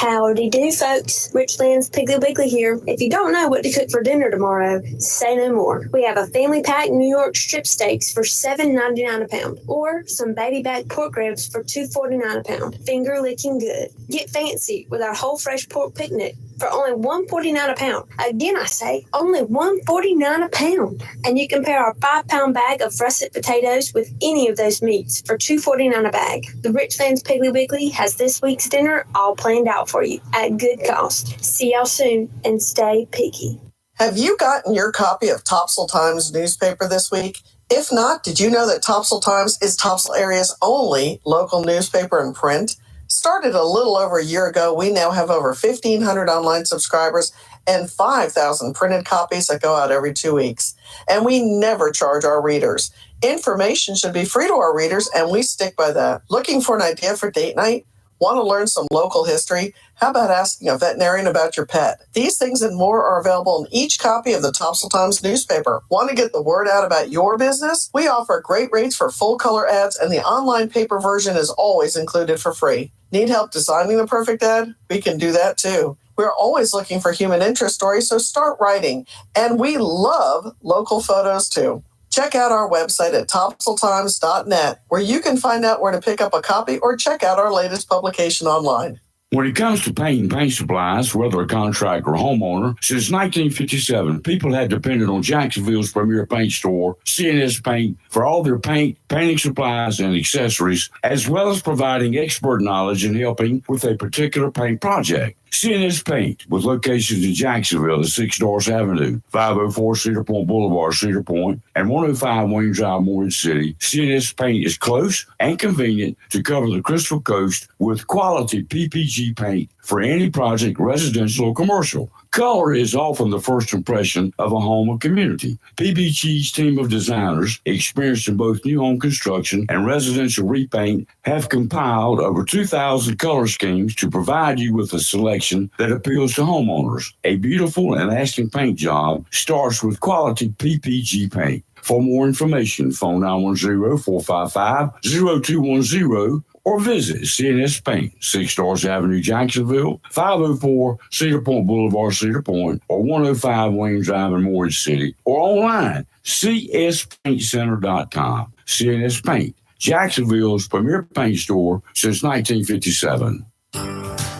Howdy do, folks. Richland's Piggly Wiggly here. If you don't know what to cook for dinner tomorrow, say no more. We have a family pack New York strip steaks for $7.99 a pound, or some baby back pork ribs for $2.49 a pound. Finger licking good. Get fancy with our whole fresh pork picnic for only $1.49 a pound. Again, I say only $1.49 a pound. And you can pair our 5-pound bag of russet potatoes with any of those meats for $2.49 a bag. The Richlands Piggly Wiggly has this week's dinner all planned out for you at good cost. See y'all soon and stay picky. Have you gotten your copy of Topsail Times newspaper this week? If not, did you know that Topsail Times is Topsail area's only local newspaper in print? Started a little over a year ago, we now have over 1,500 online subscribers and 5,000 printed copies that go out every 2 weeks. And we never charge our readers. Information should be free to our readers, and we stick by that. Looking for an idea for date night? Want to learn some local history? How about asking a veterinarian about your pet? These things and more are available in each copy of the Topsail Times newspaper. Want to get the word out about your business? We offer great rates for full color ads, and the online paper version is always included for free. Need help designing the perfect ad? We can do that too. We're always looking for human interest stories, so start writing. And we love local photos too. Check out our website at topsailtimes.net, where you can find out where to pick up a copy or check out our latest publication online. When it comes to paint and paint supplies, whether a contractor or homeowner, since 1957, people have depended on Jacksonville's premier paint store, CNS Paint, for all their paint, painting supplies, and accessories, as well as providing expert knowledge in helping with a particular paint project. CNS Paint, with locations in Jacksonville at 6 Doris Avenue, 504 Cedar Point Boulevard, Cedar Point, and 105 Wayne Drive, Morehead City. CNS Paint is close and convenient to cover the Crystal Coast with quality PPG paint for any project, residential or commercial. Color is often the first impression of a home or community. PPG's team of designers, experienced in both new home construction and residential repaint, have compiled over 2,000 color schemes to provide you with a selection that appeals to homeowners. A beautiful and lasting paint job starts with quality PPG paint. For more information, phone 910-455-0210 or visit CNS Paint, 6 Doris Avenue, Jacksonville, 504 Cedar Point Boulevard, Cedar Point, or 105 Wayne Drive in Morehead City, or online, cspaintcenter.com. CNS Paint, Jacksonville's premier paint store since 1957.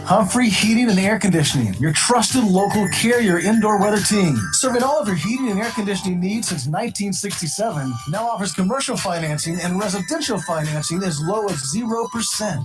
Humphrey Heating and Air Conditioning, your trusted local Carrier indoor weather team. Serving all of your heating and air conditioning needs since 1967, now offers commercial financing and residential financing as low as 0%.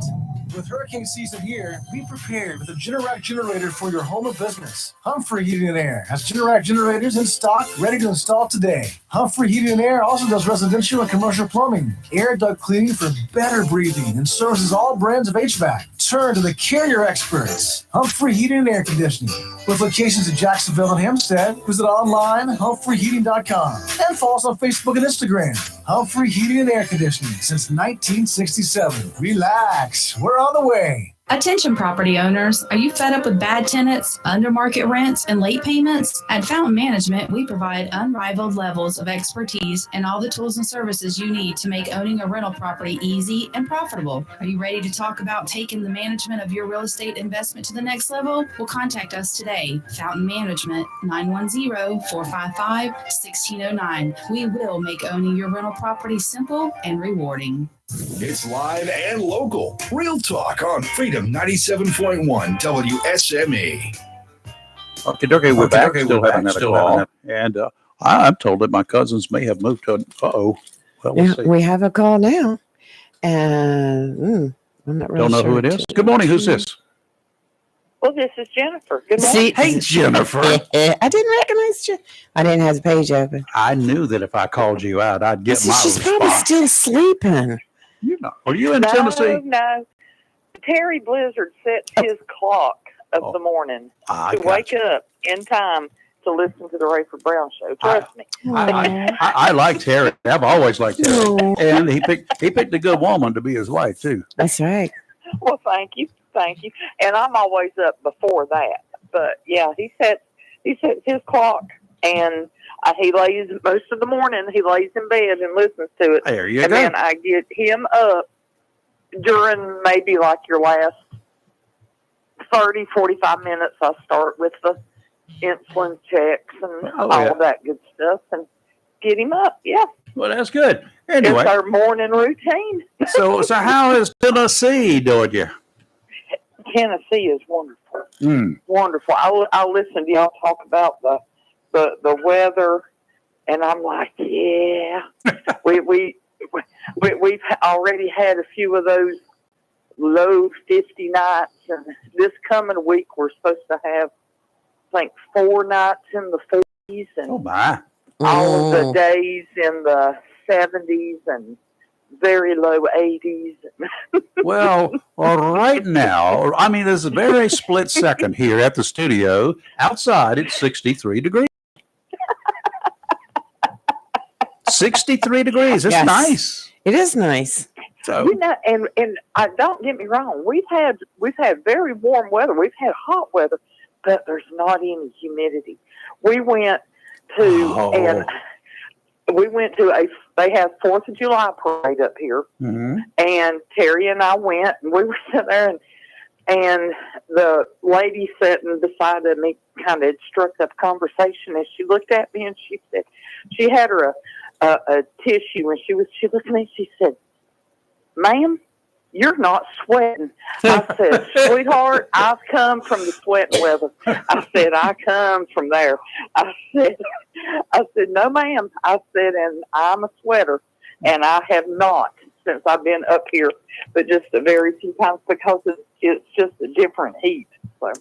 With hurricane season here, be prepared with a Generac generator for your home or business. Humphrey Heating and Air has Generac generators in stock, ready to install today. Humphrey Heating and Air also does residential and commercial plumbing, air duct cleaning for better breathing, and services all brands of HVAC. Turn to the Carrier experts, Humphrey Heating and Air Conditioning. With locations in Jacksonville and Hempstead, visit online humphreyheating.com and follow us on Facebook and Instagram. Humphrey Heating and Air Conditioning since 1967. Relax, we're on the way. Attention property owners, are you fed up with bad tenants, under market rents, and late payments? At Fountain Management, we provide unrivaled levels of expertise and all the tools and services you need to make owning a rental property easy and profitable. Are you ready to talk about taking the management of your real estate investment to the next level? Well, contact us today. Fountain Management, 910-455-1609. We will make owning your rental property simple and rewarding. It's live and local. Real talk on Freedom 97.1 WSME. Okay, we're back. Still haven't had a call. And I'm told that my cousins may have moved to. Well, we'll see. We have a call now. And I'm not really Don't know sure who it is. Good morning. Who's this? Well, this is Jennifer. Good morning. See, hey, Jennifer. I didn't recognize you. I didn't have the page open. I knew that if I called you out, I'd get my She's response. probably still sleeping. Are you in Tennessee? No. Terry Blizzard sets his clock of the morning to wake up in time to listen to the Rayford Brown show. Trust me. I like Terry. I've always liked Terry. And he picked a good woman to be his wife, too. That's right. Well, thank you. And I'm always up before that. But, yeah, he sets his clock, and he lays most of the morning. He lays in bed and listens to it. There you and go. Then I get him up during maybe like your last 30, 45 minutes, I start with the insulin checks and all yeah. of that good stuff and get him up. Yeah. Well, that's good. Anyway, it's our morning routine. so how is Tennessee doing you? Tennessee is wonderful. Mm. Wonderful. I'll listen to y'all talk about the weather, and I'm like, yeah. we've already had a few of those low 50 nights, and this coming week we're supposed to have, I think, 4 nights in the 40s, and Oh my. all of the days in the 70s and very low 80s. Well, right now, I mean, there's a very split second here at the studio. Outside, it's 63 degrees. 63 degrees. It's Yes. nice. It is nice. So, You know, and don't get me wrong, we've had very warm weather. We've had hot weather, but there's not any humidity. We went to they have 4th of July parade up here, and Terry and I went, and we were sitting there, and the lady sitting beside of me kind of struck up conversation, and she looked at me and she said, she had her a tissue, and she looked at me and she said, "Ma'am, you're not sweating." I said, "Sweetheart, I've come from the sweating weather." I said, "I come from there." I said, "No, ma'am." I said, "And I'm a sweater, and I have not since I've been up here, but just a very few times because it's just a different heat." So,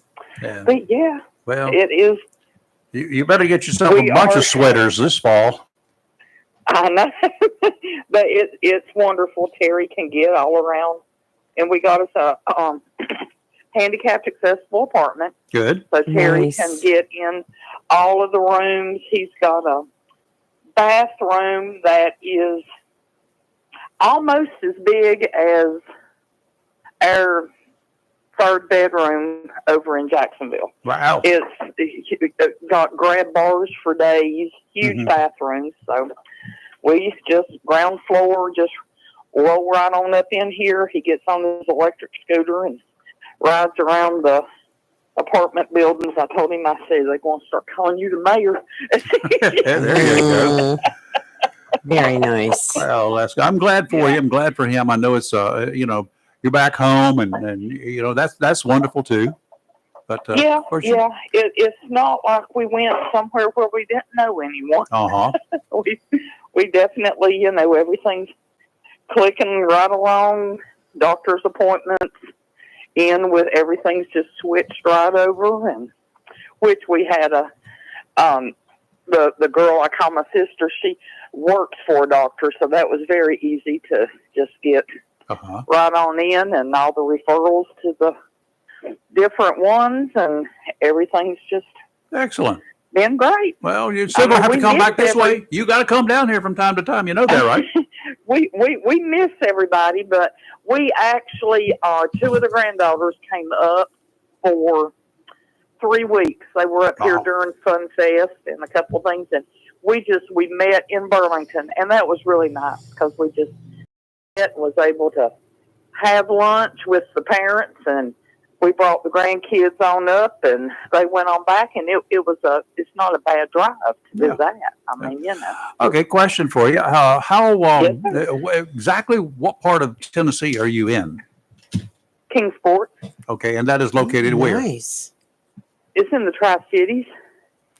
yeah. but yeah, Well, it is. you better get yourself a bunch of sweaters this fall. I know, but it's wonderful. Terry can get all around, and we got us a handicapped accessible apartment. Good. So Terry Nice. can get in all of the rooms. He's got a bathroom that is almost as big as our 3rd bedroom over in Jacksonville. Wow. It's got grab bars for days, huge bathrooms. So we just ground floor, just roll right on up in here. He gets on his electric scooter and rides around the apartment buildings. I told him, I said, they're going to start calling you the mayor. There you go. Very nice. Well, I'm glad for you. I'm glad for him. I know it's you're back home, and you know that's wonderful too. But yeah, of course it's not like we went somewhere where we didn't know anyone. We definitely, everything's clicking right along. Doctor's appointments in with everything's just switched right over, and which we had the girl I call my sister. She works for a doctor, so that was very easy to just get right on in, and all the referrals to the different ones, and everything's just excellent. Been great. Well, you're still gonna have to come back this way. You got to come down here from time to time. You know that, right? we miss everybody, but we actually 2 of the granddaughters came up for 3 weeks. They were up here during Fun Fest and a couple of things, and we met in Burlington, and that was really nice because we just met and was able to have lunch with the parents, and we brought the grandkids on up, and they went on back, and it's not a bad drive to do that. I mean, Okay, question for you. Exactly what part of Tennessee are you in? Kingsport. Okay, and that is located where? Nice. It's in the Tri-Cities.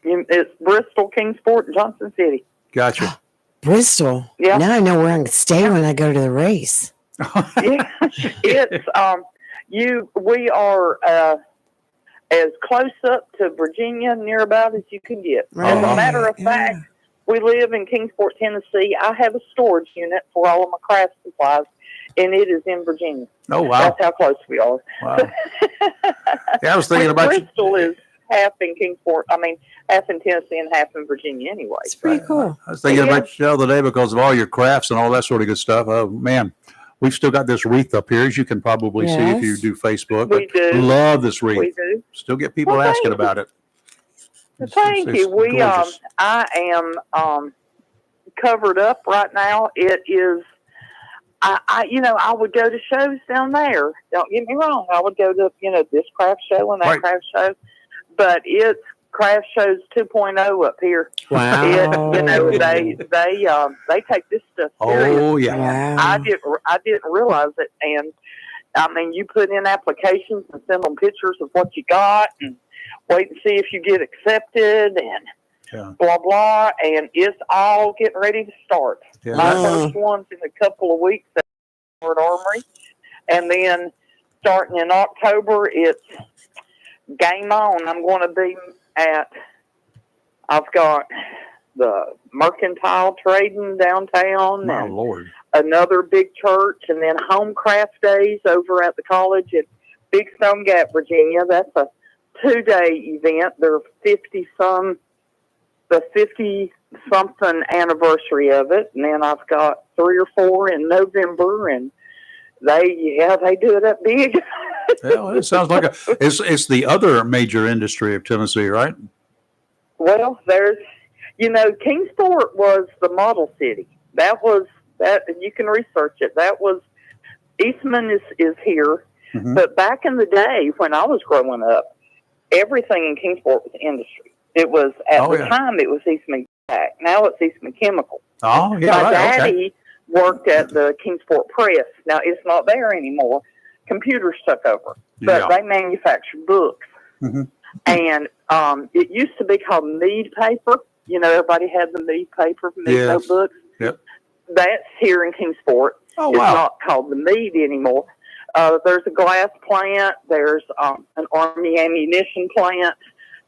It's Bristol, Kingsport, and Johnson City. Gotcha. Bristol. Yeah. Now I know where I can stay when I go to the race. Yeah, it's we are as close up to Virginia near about as you can get. Right. As a matter of fact, we live in Kingsport, Tennessee. I have a storage unit for all of my craft supplies, and it is in Virginia. Oh wow! That's how close we are. Wow. Yeah, I was thinking about Bristol is half in Kingsport. I mean, half in Tennessee and half in Virginia. Anyway, it's pretty cool. I was thinking about you the other day because of all your crafts and all that sort of good stuff. Oh man, we've still got this wreath up here, as you can probably see if you do Facebook. We do. Love this wreath. We do. Still get people asking about it. Thank you. We gorgeous. I am covered up right now. It is I would go to shows down there. Don't get me wrong. I would go to, this craft show and that Right. craft show, but it's craft shows 2.0 up here. Wow. They take this stuff serious. Oh, yeah. I didn't realize it. And I mean, you put in applications and send them pictures of what you got and wait and see if you get accepted and blah, blah. And it's all getting ready to start. Yeah. My first one's in a couple of weeks at Fort Armory. And then starting in October, it's game on. I'm going to be I've got the Mercantile Trading downtown. My and Lord. another big church, and then Home Craft Days over at the college in Big Stone Gap, Virginia. That's a 2-day event. They're the 50-something anniversary of it, and then I've got 3 or 4 in November, and they do it up big. Well, it sounds like it's the other major industry of Tennessee, right? Well, there's, Kingsport was the model city. That was that. You can research it. That was Eastman is here, but back in the day when I was growing up, everything in Kingsport was industry. It was at the time it was Eastman Pack. Now it's Eastman Chemical. Oh, yeah, My right. daddy worked at the Kingsport Press. Now it's not there anymore. Computers took over, but they manufactured books. And it used to be called Mead paper. Everybody had the Mead paper, Mead notebooks. Yep. That's here in Kingsport. Oh, it's wow. not called the Mead anymore. There's a glass plant. There's an Army ammunition plant.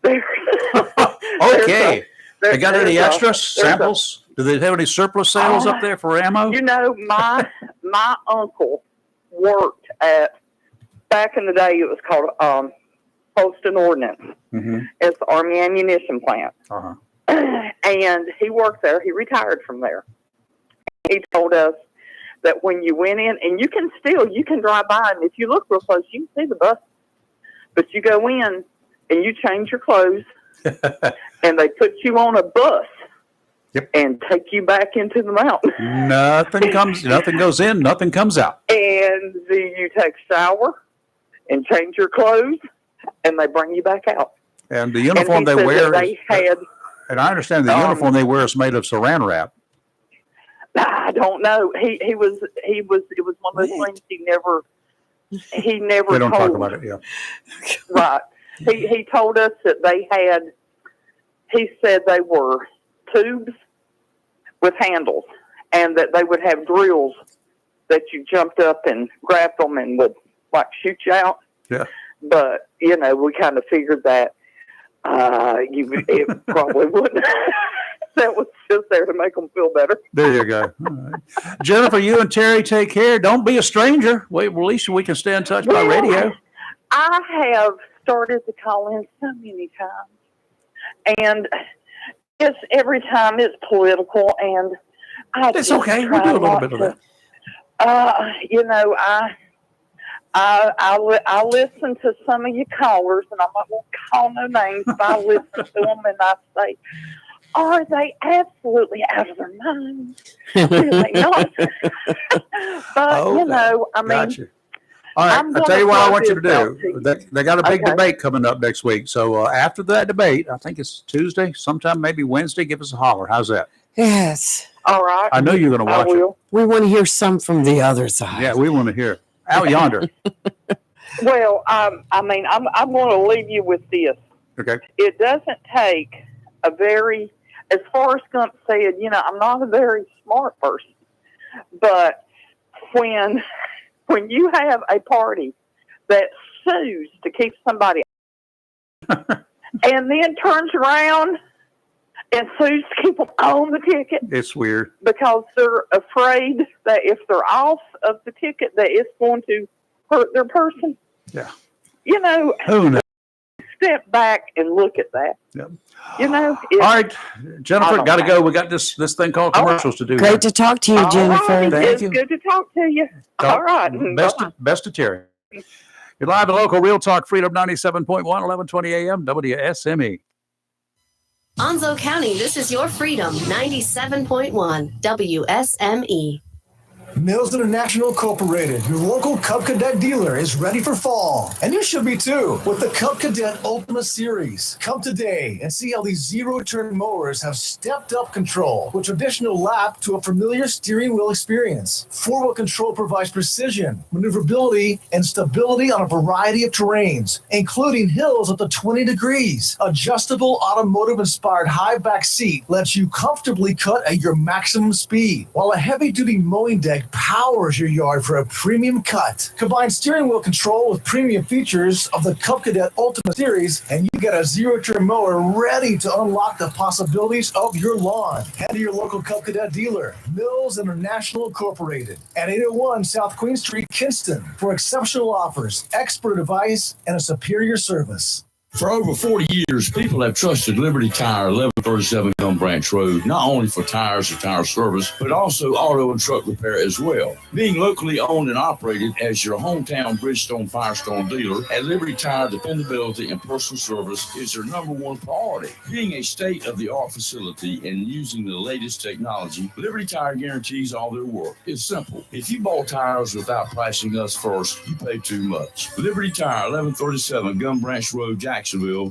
Okay. They got any extra samples? Do they have any surplus sales up there for ammo? My uncle worked at, back in the day, it was called Post and Ordnance. It's the Army ammunition plant. And he worked there. He retired from there. He told us that when you went in, and you can drive by, and if you look real close, you can see the bus. But you go in, and you change your clothes, and they put you on a bus and take you back into the mountain. Nothing goes in, nothing comes out. And then you take a shower and change your clothes, and they bring you back out. And the uniform they wear, and I understand the uniform they wear is made of saran wrap. I don't know. It was one of those things he never They don't talk about it, Right. He told us that he said they were tubes with handles, and that they would have drills that you jumped up and grabbed them and would shoot you out. Yeah. But, we kind of figured that it probably wouldn't. That was just there to make them feel better. There you go. All right. Jennifer, you and Terry take care. Don't be a stranger. At least we can stay in touch by radio. I have started to call in so many times, and it's every time it's political, and It's okay. We'll do a little bit of that. I listen to some of your callers, and I'm not going to call no names, but I listen to them, and I say, are they absolutely out of their minds? Are they not? But, Gotcha. All right, I'll tell you what I want you to do. They got a big debate coming up next week. So after that debate, I think it's Tuesday, sometime maybe Wednesday, give us a holler. How's that? Yes. All right. I know you're going to watch it. We want to hear some from the other side. Yeah, we want to hear. Out yonder. Well, I'm going to leave you with this. Okay. It doesn't take a very, as Forrest Gump said, I'm not a very smart person, but when you have a party that sues to keep somebody and then turns around and sues to keep them on the ticket It's weird. because they're afraid that if they're off of the ticket that it's going to hurt their person. Yeah. Who knows? Step back and look at that. Yep. All right, Jennifer, got to go. We got this thing called commercials to do. Great to talk to you, Jennifer. Right. Thank It's you. good to talk to you. All right. Best to Terry. You're live at local Real Talk Freedom 97.1, 1120 AM, WSME. Onslow County, this is your Freedom 97.1 WSME. Mills International Incorporated, your local Cub Cadet dealer, is ready for fall. And you should be too, with the Cub Cadet Ultima Series. Come today and see how these zero-turn mowers have stepped up control with traditional lap to a familiar steering wheel experience. Four-wheel control provides precision, maneuverability, and stability on a variety of terrains, including hills up to 20 degrees. Adjustable automotive-inspired high back seat lets you comfortably cut at your maximum speed, while a heavy-duty mowing deck powers your yard for a premium cut. Combine steering wheel control with premium features of the Cub Cadet Ultima Series, and you get a zero-turn mower ready to unlock the possibilities of your lawn. Head to your local Cub Cadet dealer, Mills International Incorporated, at 801 South Queen Street, Kinston, for exceptional offers, expert advice, and a superior service. For over 40 years, people have trusted Liberty Tire, 1137 Gum Branch Road, not only for tires or tire service, but also auto and truck repair as well. Being locally owned and operated as your hometown Bridgestone Firestone dealer, at Liberty Tire, dependability and personal service is their number one priority. Being a state-of-the-art facility and using the latest technology, Liberty Tire guarantees all their work. It's simple. If you bought tires without pricing us first, you pay too much. Liberty Tire, 1137 Gum Branch Road, Jacksonville,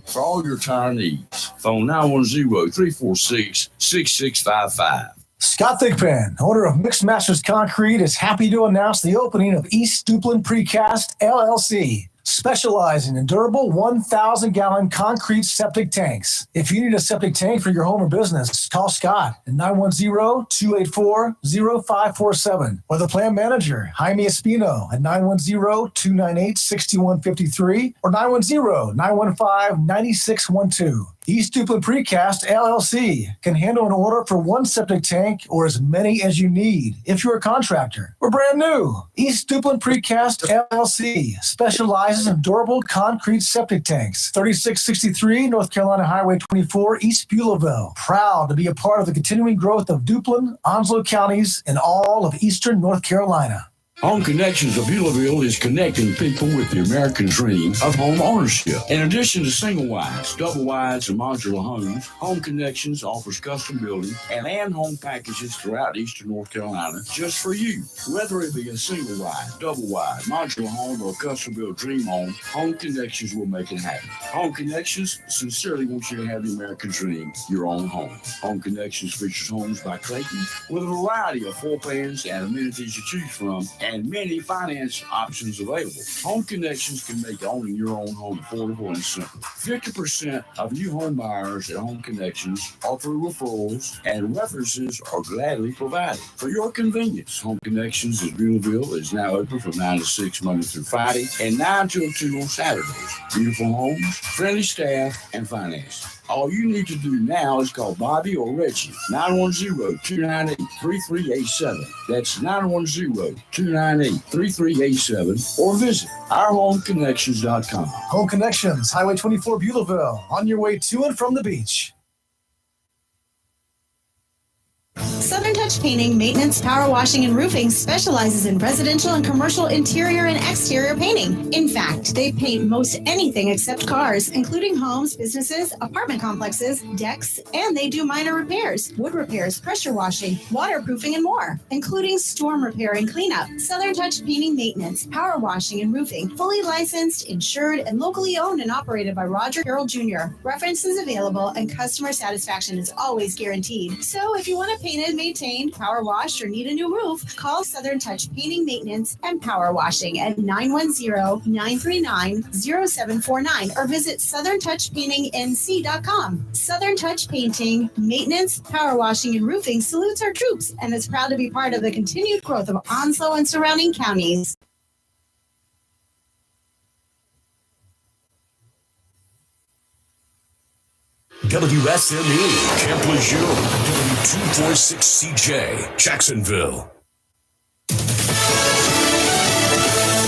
for all your tire needs. Phone 910-346-6655. Scott Thigpen, owner of Mixed Masters Concrete, is happy to announce the opening of East Duplin Precast, LLC, specializing in durable 1,000-gallon concrete septic tanks. If you need a septic tank for your home or business, call Scott at 910-284-0547 or the plant manager, Jaime Espino, at 910-298-6153 or 910-915-9612. East Duplin Precast LLC can handle an order for one septic tank or as many as you need if you're a contractor. We're brand new. East Duplin Precast LLC specializes in durable concrete septic tanks. 3663 North Carolina Highway 24, East Beulahville. Proud to be a part of the continuing growth of Duplin, Onslow counties, and all of eastern North Carolina. Home Connections of Beulahville is connecting people with the American dream of home ownership. In addition to single wides, double wides, and modular homes, Home Connections offers custom building and home packages throughout eastern North Carolina just for you. Whether it be a single wide, double wide, modular home, or custom built dream home, Home Connections will make it happen. Home Connections sincerely wants you to have the American dream, your own home. Home Connections features homes by Clayton with a variety of floor plans and amenities to choose from, and many finance options available. Home Connections can make owning your own home affordable and simple. 50% of new home buyers at Home Connections are through referrals, and references are gladly provided. For your convenience, Home Connections in Beulahville is now open from 9 to 6 Monday through Friday and 9 till 2 on Saturdays. Beautiful homes, friendly staff, and financing. All you need to do now is call Bobby or Reggie, 910-298-3387. That's 910-298-3387, or visit ourhomeconnections.com. Home Connections, Highway 24, Beulahville, on your way to and from the beach. Southern Touch Painting, Maintenance, Power Washing, and Roofing specializes in residential and commercial interior and exterior painting. In fact, they paint most anything except cars, including homes, businesses, apartment complexes, decks, and they do minor repairs, wood repairs, pressure washing, waterproofing, and more, including storm repair and cleanup. Southern Touch Painting, Maintenance, Power Washing, and Roofing, fully licensed, insured, and locally owned and operated by Roger Carroll Jr. References available and customer satisfaction is always guaranteed. So if you want to painted, maintained, power washed, or need a new roof, call Southern Touch Painting, Maintenance, and Power Washing at 910-939-0749 or visit southerntouchpaintingnc.com. Southern Touch Painting, Maintenance, Power Washing, and Roofing salutes our troops and is proud to be part of the continued growth of Onslow and surrounding counties. WSME, Camp Lejeune, W246CJ, Jacksonville.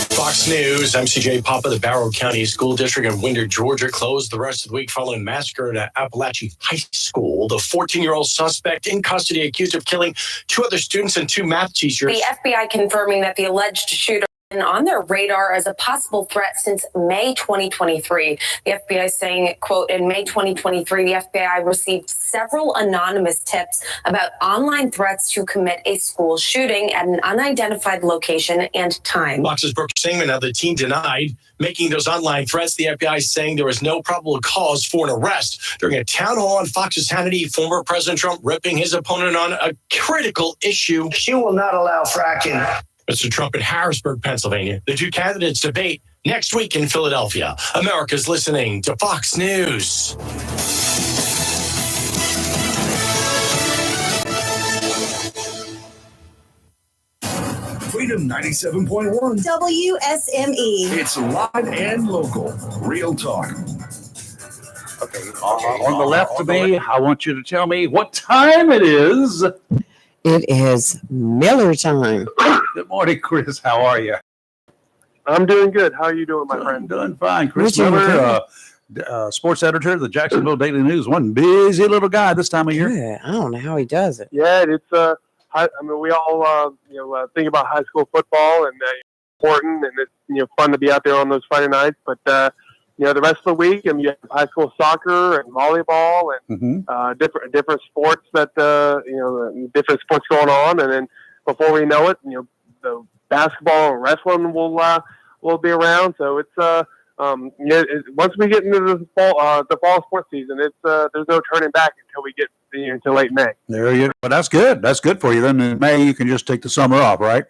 Fox News, I'm CJ Papa. The Barrow County School District in Winder, Georgia, closed the rest of the week following massacre at Appalachia High School. The 14-year-old suspect in custody accused of killing 2 other students and 2 math teachers. The FBI confirming that the alleged shooter on their radar as a possible threat since May 2023. The FBI is saying, quote, in May 2023, the FBI received several anonymous tips about online threats to commit a school shooting at an unidentified location and time. Fox's Brooke Singman, now the team denied making those online threats. The FBI is saying there was no probable cause for an arrest. During a town hall on Fox's Hannity, former President Trump ripping his opponent on a critical issue. She will not allow fracking. Mr. Trump in Harrisburg, Pennsylvania. The two candidates debate next week in Philadelphia. America's listening to Fox News. Freedom 97.1. WSME. It's live and local. Real talk. Okay, on the left of me, I want you to tell me what time it is. It is Miller time. Good morning, Chris. How are you? I'm doing good. How are you doing, my friend? Doing fine. Chris What's Miller, sports editor of the Jacksonville Daily News. One busy little guy this time of year. Yeah, I don't know how he does it. Yeah, it's I mean, we all think about high school football and important, and it's fun to be out there on those Friday nights. But the rest of the week, you have high school soccer and volleyball and different sports that different sports going on, and then before we know it, the basketball and wrestling will be around. So it's once we get into the fall sports season, it's there's no turning back until we get to late May. There you go. Well, that's good. That's good for you. Then in May you can just take the summer off, right?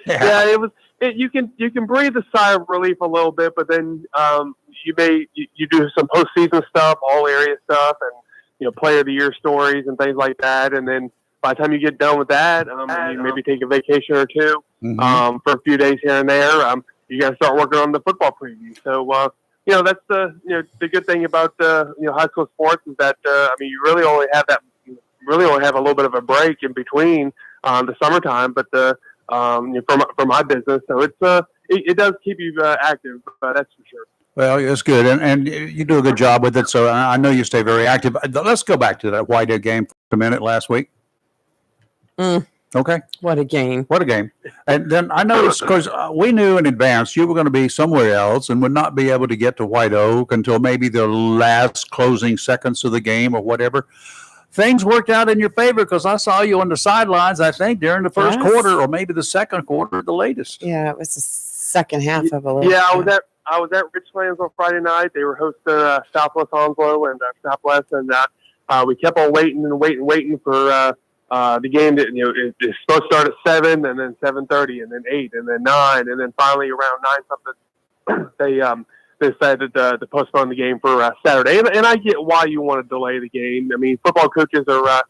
Yeah, you can breathe a sigh of relief a little bit, but then you do some postseason stuff, all area stuff, and player of the year stories and things like that, and then by the time you get done with that, you maybe take a vacation or two for a few days here and there. You got to start working on the football preview. So that's the good thing about high school sports is that you really only have a little bit of a break in between the summertime, but for my business, so it does keep you active. That's for sure. Well, it's good, and you do a good job with it. So I know you stay very active. Let's go back to that White Oak game for a minute last week. Okay. What a game. What a game. And then I noticed, because we knew in advance you were going to be somewhere else and would not be able to get to White Oak until maybe the last closing seconds of the game or whatever. Things worked out in your favor because I saw you on the sidelines, I think, during the first quarter or maybe the second quarter at the latest. Yeah, it was the second half of a little. Yeah, I was at Richlands on Friday night. They were hosting Southwest Onslow and Southwest, and we kept on waiting for the game that it's supposed to start at 7, and then 7:30, and then 8, and then 9, and then finally around 9 something, they decided to postpone the game for Saturday. And I get why you want to delay the game. I mean, football coaches are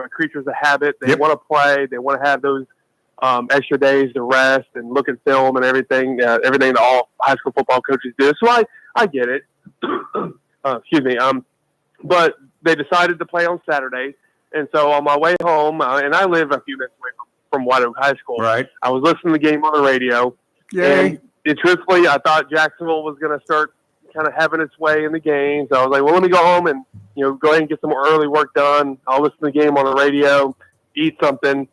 creatures of habit. They want to play. They want to have those extra days to rest and look at film and everything that all high school football coaches do. So I get it. Excuse me. But they decided to play on Saturday. And so on my way home, and I live a few minutes away from White Oak High School. Right. I was listening to the game on the radio. Yay. And truthfully, I thought Jacksonville was going to start kind of having its way in the game. So I was like, well, let me go home and go ahead and get some early work done. I'll listen to the game on the radio, eat something.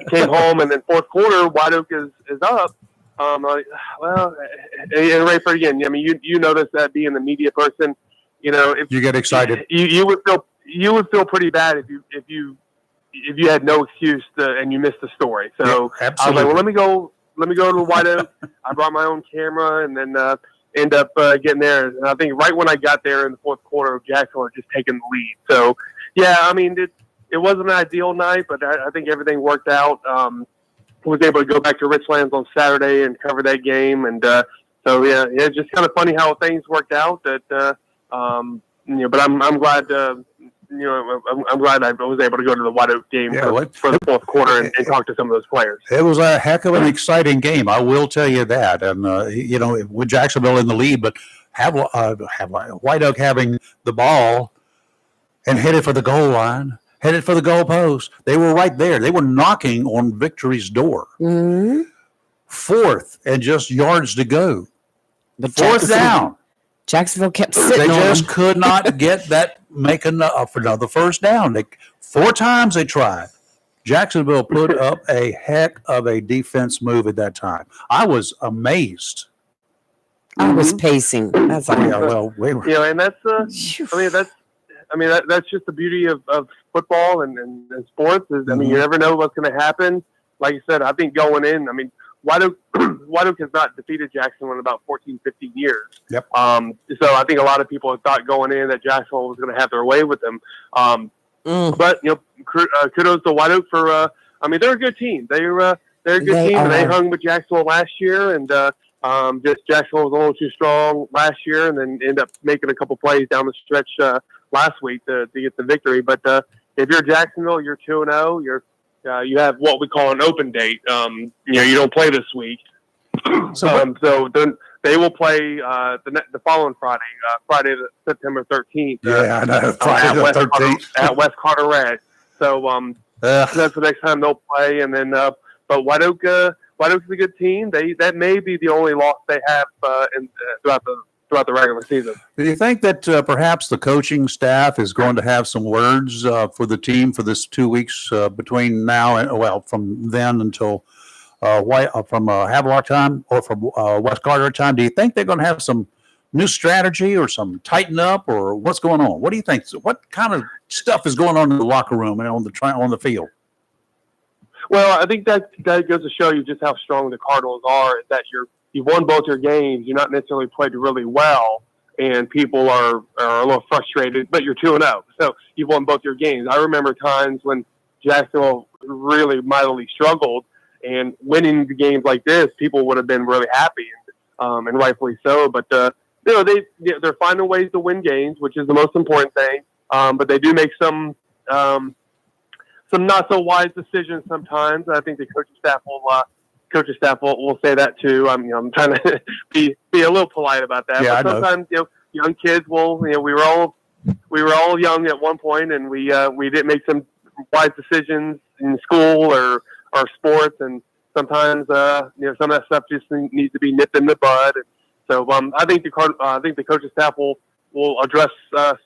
Came home, and then fourth quarter, White Oak is up. And Rayford again. I mean, you notice that being the media person, if you get excited, you would feel pretty bad if you had no excuse and you missed the story. So I was like, well, let me go to White Oak. I brought my own camera, and then end up getting there. And I think right when I got there in the fourth quarter, Jacksonville had just taken the lead. So yeah, I mean it wasn't an ideal night, but I think everything worked out. Was able to go back to Richlands on Saturday and cover that game, and so yeah, it's just kind of funny how things worked out. That but I'm glad. I'm glad I was able to go to the White Oak game for the fourth quarter and talk to some of those players. It was a heck of an exciting game, I will tell you that. And with Jacksonville in the lead, but have White Oak having the ball and headed for the goal line, headed for the goalpost. They were right there. They were knocking on victory's door. Mm-hmm. Fourth and just yards to go. But fourth down. Jacksonville kept sitting. They on just them. could not get that, make enough for another first down. 4 times they tried. Jacksonville put up a heck of a defense move at that time. I was amazed. I was pacing. That's all. Yeah, well, we were. And that's that's just the beauty of football and sports is, you never know what's going to happen. Like you said, I think going in, White Oak has not defeated Jacksonville in about 14, 15 years. Yep. So I think a lot of people had thought going in that Jacksonville was going to have their way with them. But kudos to White Oak for. They're a good team. They're a good team, and they hung with Jacksonville last year, and just Jacksonville was a little too strong last year, and then ended up making a couple plays down the stretch last week to get the victory. But if you're Jacksonville, you're 2-0. You have what we call an open date. You don't play this week, so then they will play the following Friday, September 13th. I know. Friday the 13th at West Carteret. So that's the next time they'll play, and then but White Oak is a good team. That may be the only loss they have throughout the regular season. Do you think that perhaps the coaching staff is going to have some words for the team for this 2 weeks between now and from then until from Havelock time or from West Carteret time? Do you think they're going to have some new strategy or some tighten up or what's going on? What do you think? What kind of stuff is going on in the locker room and on the field? Well, I think that goes to show you just how strong the Cardinals are. Is that you've won both your games. You're not necessarily played really well, and people are a little frustrated. But you're 2-0, so you've won both your games. I remember times when Jacksonville really mightily struggled, and winning the games like this, people would have been really happy, and rightfully so. But they're finding ways to win games, which is the most important thing. But they do make some not so wise decisions sometimes. I think the coaching staff will say that too. I'm trying to be a little polite about that. Yeah, but sometimes young kids will. We were all young at one point, and we didn't make some wise decisions in school or sports, and sometimes some of that stuff just needs to be nipped in the bud. And so I think the coaching staff will address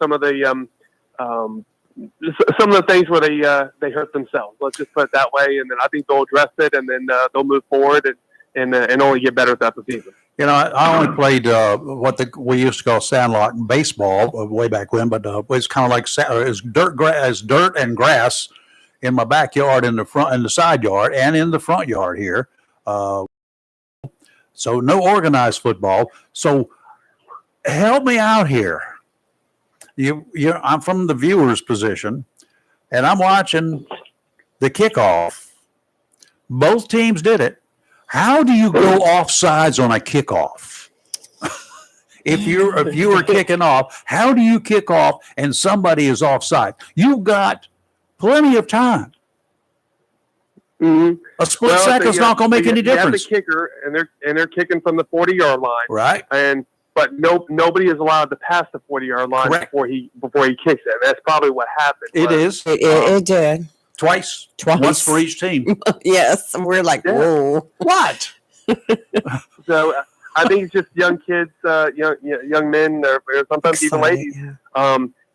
some of the things where they hurt themselves. Let's just put it that way. And then I think they'll address it, and then they'll move forward and only get better throughout the season. I only played what we used to call sandlot baseball way back when, but it's kind of like as dirt and grass in my backyard, in the side yard, and in the front yard here. So no organized football. So help me out here. I'm from the viewer's position, and I'm watching the kickoff. Both teams did it. How do you go offsides on a kickoff? If you were kicking off, how do you kick off and somebody is offside? You've got plenty of time. Mm-hmm. A split second's not going to make any difference. You have the kicker, and they're kicking from the 40-yard line, right? But nobody is allowed to pass the 40-yard line before he kicks it. That's probably what happened. It did. Twice. Once for each team. Yes. We're like, whoa. What? So I think it's just young kids, young men, or sometimes even ladies,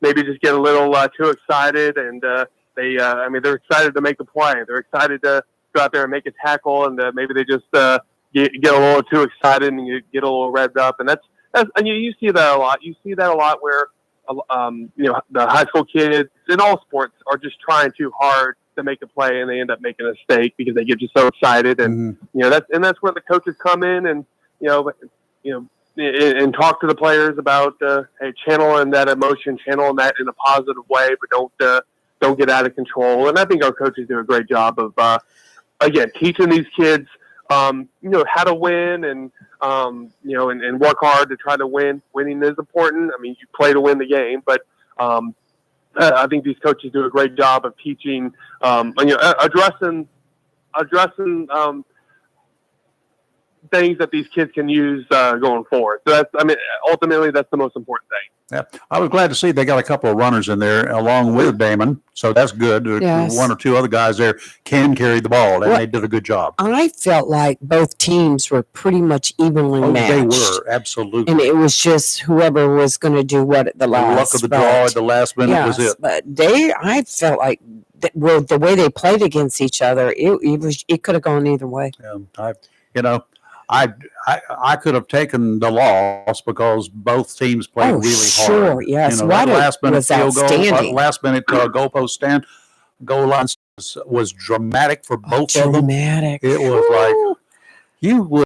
maybe just get a little too excited, and they're excited to make a play. They're excited to go out there and make a tackle, and maybe they just get a little too excited and you get a little revved up, and and you see that a lot. You see that a lot where the high school kids in all sports are just trying too hard to make a play, and they end up making a mistake because they get just so excited, and that's where the coaches come in and and talk to the players about channeling that emotion, channeling that in a positive way, but don't get out of control. And I think our coaches do a great job of again teaching these kids how to win and and work hard to try to win. Winning is important. I mean, you play to win the game, but I think these coaches do a great job of teaching, addressing things that these kids can use going forward. So ultimately that's the most important thing. Yeah, I was glad to see they got a couple of runners in there along with Damon, so that's good. Yes. One or two other guys there can carry the ball, and they did a good job. I felt like both teams were pretty much evenly matched. They were, absolutely. And it was just whoever was going to do what at the last. The luck of the draw at the last minute was it. But I felt like the way they played against each other, it could have gone either way. I could have taken the loss because both teams played really sure, hard. yes. That last minute was field goal, outstanding. last minute goalpost stand, goal line was dramatic for both of them. Dramatic. It was like you would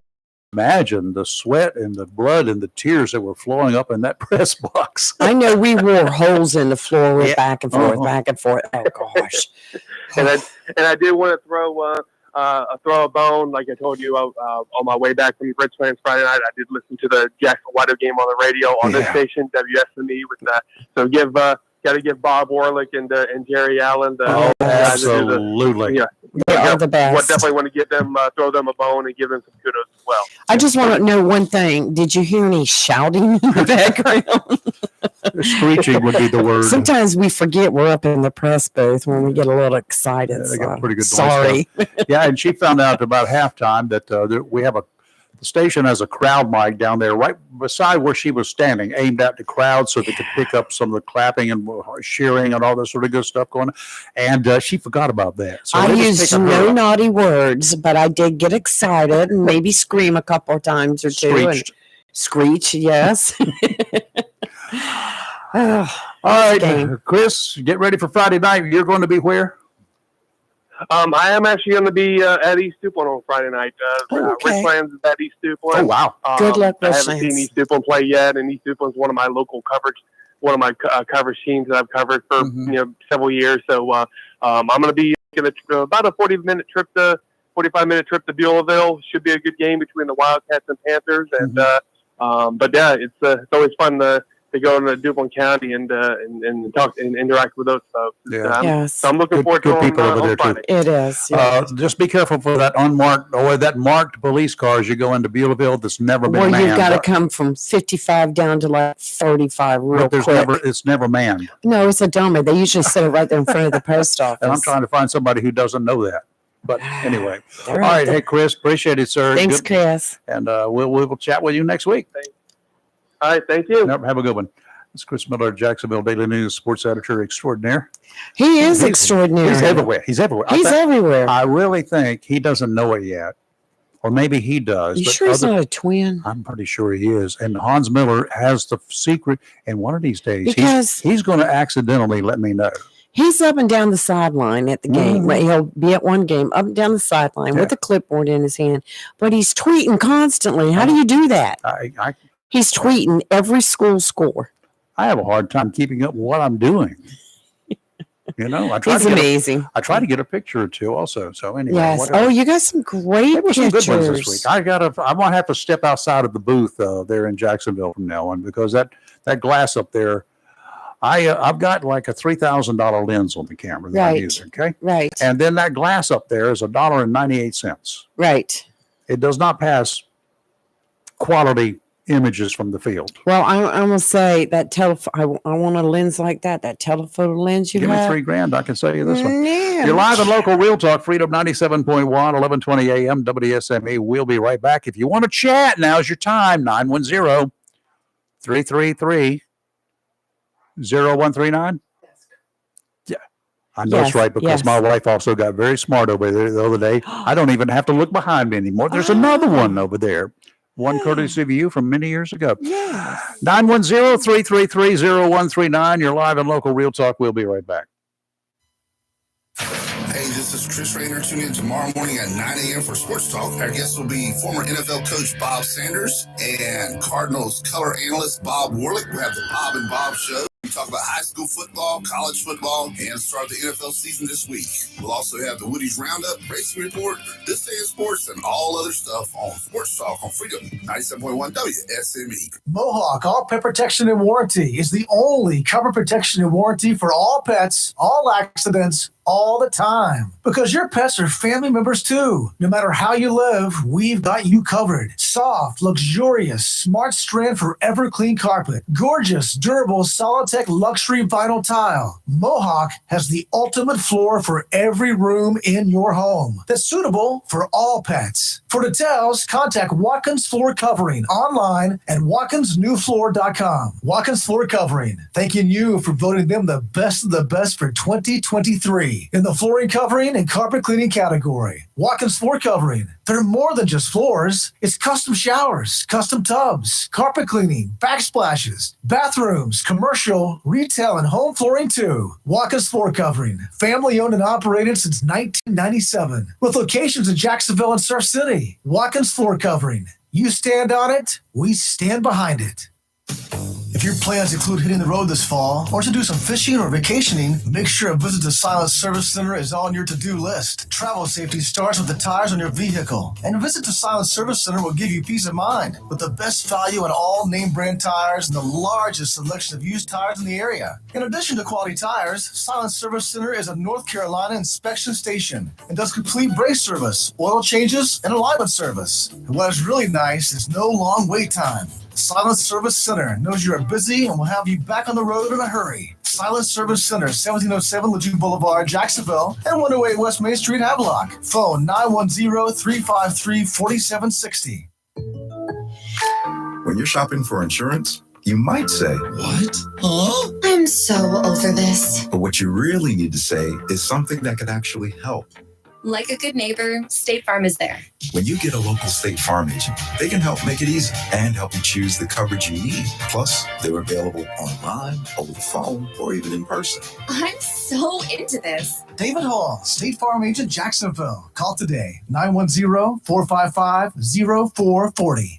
imagine the sweat and the blood and the tears that were flowing up in that press box. I know we wore holes in the floor with back and forth, back and forth. Oh gosh! and I did want to throw a bone, like I told you on my way back from Richlands Friday night. I did listen to the Jackson Whiteout game on the radio on this station, WSME. With that, so got to give Bob Warlick and Jerry Allen the absolutely. They are the best. Definitely want to give them throw them a bone and give them some kudos as well. I just want to know one thing. Did you hear any shouting in the background? Screeching would be the word. Sometimes we forget we're up in the press booth when we get a little excited. They got pretty good noise sorry. Yeah, and she found out about halftime that we have the station has a crowd mic down there right beside where she was standing, aimed at the crowd so they could pick up some of the clapping and cheering and all that sort of good stuff going on. And she forgot about that. So I used no naughty words, but I did get excited and maybe scream a couple of times or two. Screech, yes. All right, Chris, get ready for Friday night. You're going to be where? I am actually going to be at East Duplin on Friday night. Richlands is at East Duplin. Oh, wow. Good luck, I haven't seen East Duplin play yet, and East Duplin is one of my local coverage, coverage teams that I've covered for several years. So I'm going to be about a 45-minute trip to Beulahville. Should be a good game between the Wildcats and Panthers. And but yeah, it's always fun to go into Duplin County and talk and interact with those folks. Yes. So I'm looking forward to good people over there Friday. too. It is. Yeah. Just be careful for that unmarked or that marked police car as you go into Beulahville that's never been Well, manned. you've got to come from 55 down to like 35 real But quick. it's never manned. No, it's a dummy. They usually set it right there in front of the post office. And I'm trying to find somebody who doesn't know that. But anyway, all They're right. out there. Hey, Chris, appreciate it, sir. Thanks, Good- Chris. And we'll chat with you next week. All right, thank you. Have a good one. It's Chris Miller, Jacksonville Daily News sports editor extraordinaire. He is extraordinary. He's everywhere. He's everywhere. He's everywhere. I really think he doesn't know it yet. Or maybe he does. You but sure he's not a twin? I'm pretty sure he is. And Hans Miller has the secret. And one of these days, Because- he's going to accidentally let me know. He's up and down the sideline at the game. He'll be at one game, up and down the sideline with a clipboard in his hand. But he's tweeting constantly. How do you do that? He's tweeting every school score. I have a hard time keeping up with what I'm doing. I try It's to get amazing. I try to get a picture or two also. So anyway, Yes. whatever. Oh, you got some great There were some pictures. good ones this week. I'm gonna have to step outside of the booth there in Jacksonville from now on because that glass up there, I've got like a $3,000 lens on the camera that I'm Right. using. Okay. Right. And then that glass up there is $1.98. Right. It does not pass quality images from the field. Well, I'm gonna say that I want a lens like that. That telephoto lens you Give have. me $3,000. I can sell you this one. Yeah. You're live and local Real Talk, Freedom 97.1, 1120 AM, WSME. We'll be right back. If you want to chat, now's your time. 910-333-0139. Yeah. I know it's Yes, right because yes. my wife also got very smart over there the other day. I don't even have to look behind me anymore. There's another one over there. One courtesy of you from many years ago. 910-333-0139. You're live and local Real Talk. We'll be right back. Hey, this is Chris Rainer. Tune in tomorrow morning at 9 a.m. for Sports Talk. Our guest will be former NFL coach Bob Sanders and Cardinals color analyst Bob Warlick. We have the Bob and Bob Show. We talk about high school football, college football, and start the NFL season this week. We'll also have the Woody's Roundup, Racing Report, This Day in Sports, and all other stuff on Sports Talk on Freedom 97.1 WSME. Mohawk All Pet Protection and Warranty is the only cover protection and warranty for all pets, all accidents, all the time. Because your pets are family members too. No matter how you live, we've got you covered. Soft, luxurious, smart strand forever clean carpet. Gorgeous, durable, Solitech luxury vinyl tile. Mohawk has the ultimate floor for every room in your home that's suitable for all pets. For details, contact Watkins Floor Covering online at watkinsnewfloor.com. Watkins Floor Covering, thanking you for voting them the best of the best for 2023. 3 in the flooring covering and carpet cleaning category. Watkins Floor Covering. They're more than just floors. It's custom showers, custom tubs, carpet cleaning, backsplashes, bathrooms, commercial, retail, and home flooring too. Watkins Floor Covering. Family owned and operated since 1997. With locations in Jacksonville and Surf City. Watkins Floor Covering. You stand on it, we stand behind it. If your plans include hitting the road this fall or to do some fishing or vacationing, make sure a visit to Silent Service Center is on your to-do list. Travel safety starts with the tires on your vehicle, and a visit to Silent Service Center will give you peace of mind with the best value on all name brand tires and the largest selection of used tires in the area. In addition to quality tires, Silent Service Center is a North Carolina inspection station and does complete brake service, oil changes, and alignment service. And what is really nice is no long wait time. Silent Service Center knows you are busy and will have you back on the road in a hurry. Silent Service Center, 1707 Lejeune Boulevard, Jacksonville, and 108 West Main Street, Havelock. Phone 910-353-4760. When you're shopping for insurance, you might say, "What? Huh?" I'm so over this. But what you really need to say is something that could actually help. Like a good neighbor, State Farm is there. When you get a local State Farm agent, they can help make it easy and help you choose the coverage you need. Plus, they're available online, over the phone, or even in person. I'm so into this. David Hall, State Farm Agent, Jacksonville. Call today, 910-455-0440.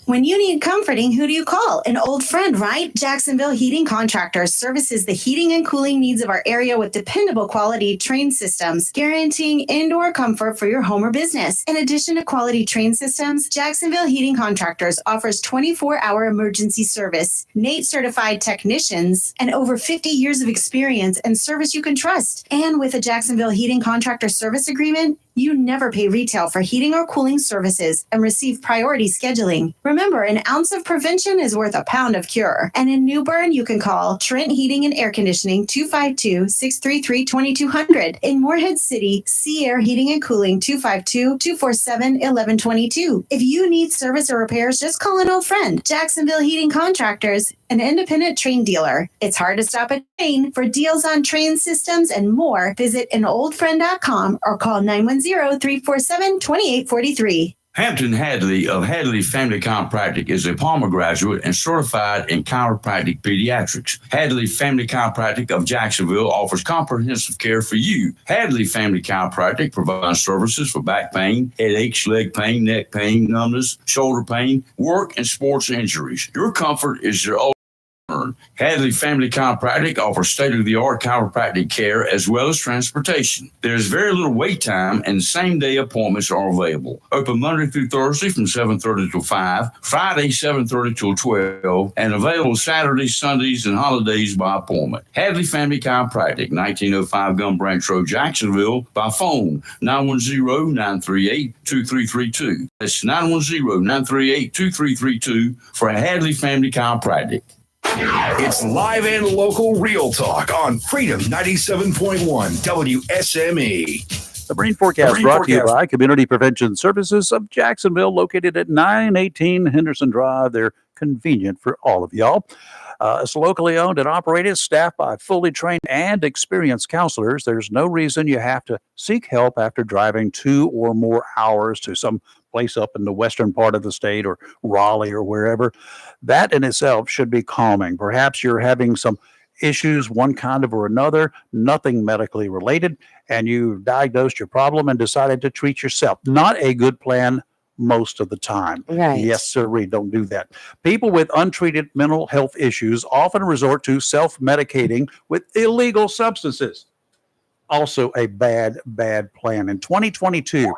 When you need comforting, who do you call? An old friend, right? Jacksonville Heating Contractors services the heating and cooling needs of our area with dependable quality train systems, guaranteeing indoor comfort for your home or business. In addition to quality train systems, Jacksonville Heating Contractors offers 24-hour emergency service, NATE certified technicians, and over 50 years of experience and service you can trust. And with a Jacksonville Heating Contractor service agreement, you never pay retail for heating or cooling services and receive priority scheduling. Remember, an ounce of prevention is worth a pound of cure. And in New Bern, you can call Trent Heating and Air Conditioning 252-633-2200. In Morehead City, Sea Air Heating and Cooling 252-247-1122. If you need service or repairs, just call an old friend. Jacksonville Heating Contractors, an independent train dealer. It's hard to stop a train. For deals on train systems and more, visit anoldfriend.com or call 910-347-2843. Hampton Hadley of Hadley Family Chiropractic is a Palmer graduate and certified in chiropractic pediatrics. Hadley Family Chiropractic of Jacksonville offers comprehensive care for you. Hadley Family Chiropractic provides services for back pain, headaches, leg pain, neck pain, numbness, shoulder pain, work and sports injuries. Your comfort is your ultimate. Hadley Family Chiropractic offers state-of-the-art chiropractic care as well as transportation. There's very little wait time and same-day appointments are available. Open Monday through Thursday from 7:30 till 5, Friday 7:30 till 12, and available Saturdays, Sundays, and holidays by appointment. Hadley Family Chiropractic, 1905 Gum Branch Road, Jacksonville, by phone 910-938-2332. That's 910-938-2332 for Hadley Family Chiropractic. It's live and local real talk on Freedom 97.1 WSME. The Marine Forecast brought to you by Community Prevention Services of Jacksonville, located at 918 Henderson Drive. They're convenient for all of y'all. It's locally owned and operated, staffed by fully trained and experienced counselors. There's no reason you have to seek help after driving 2 or more hours to some place up in the western part of the state or Raleigh or wherever. That in itself should be calming. Perhaps you're having some issues, one kind of or another, nothing medically related, and you diagnosed your problem and decided to treat yourself. Not a good plan most of the time. Right. Yes, sir. Don't do that. People with untreated mental health issues often resort to self-medicating with illegal substances. Also a bad plan. In 2022,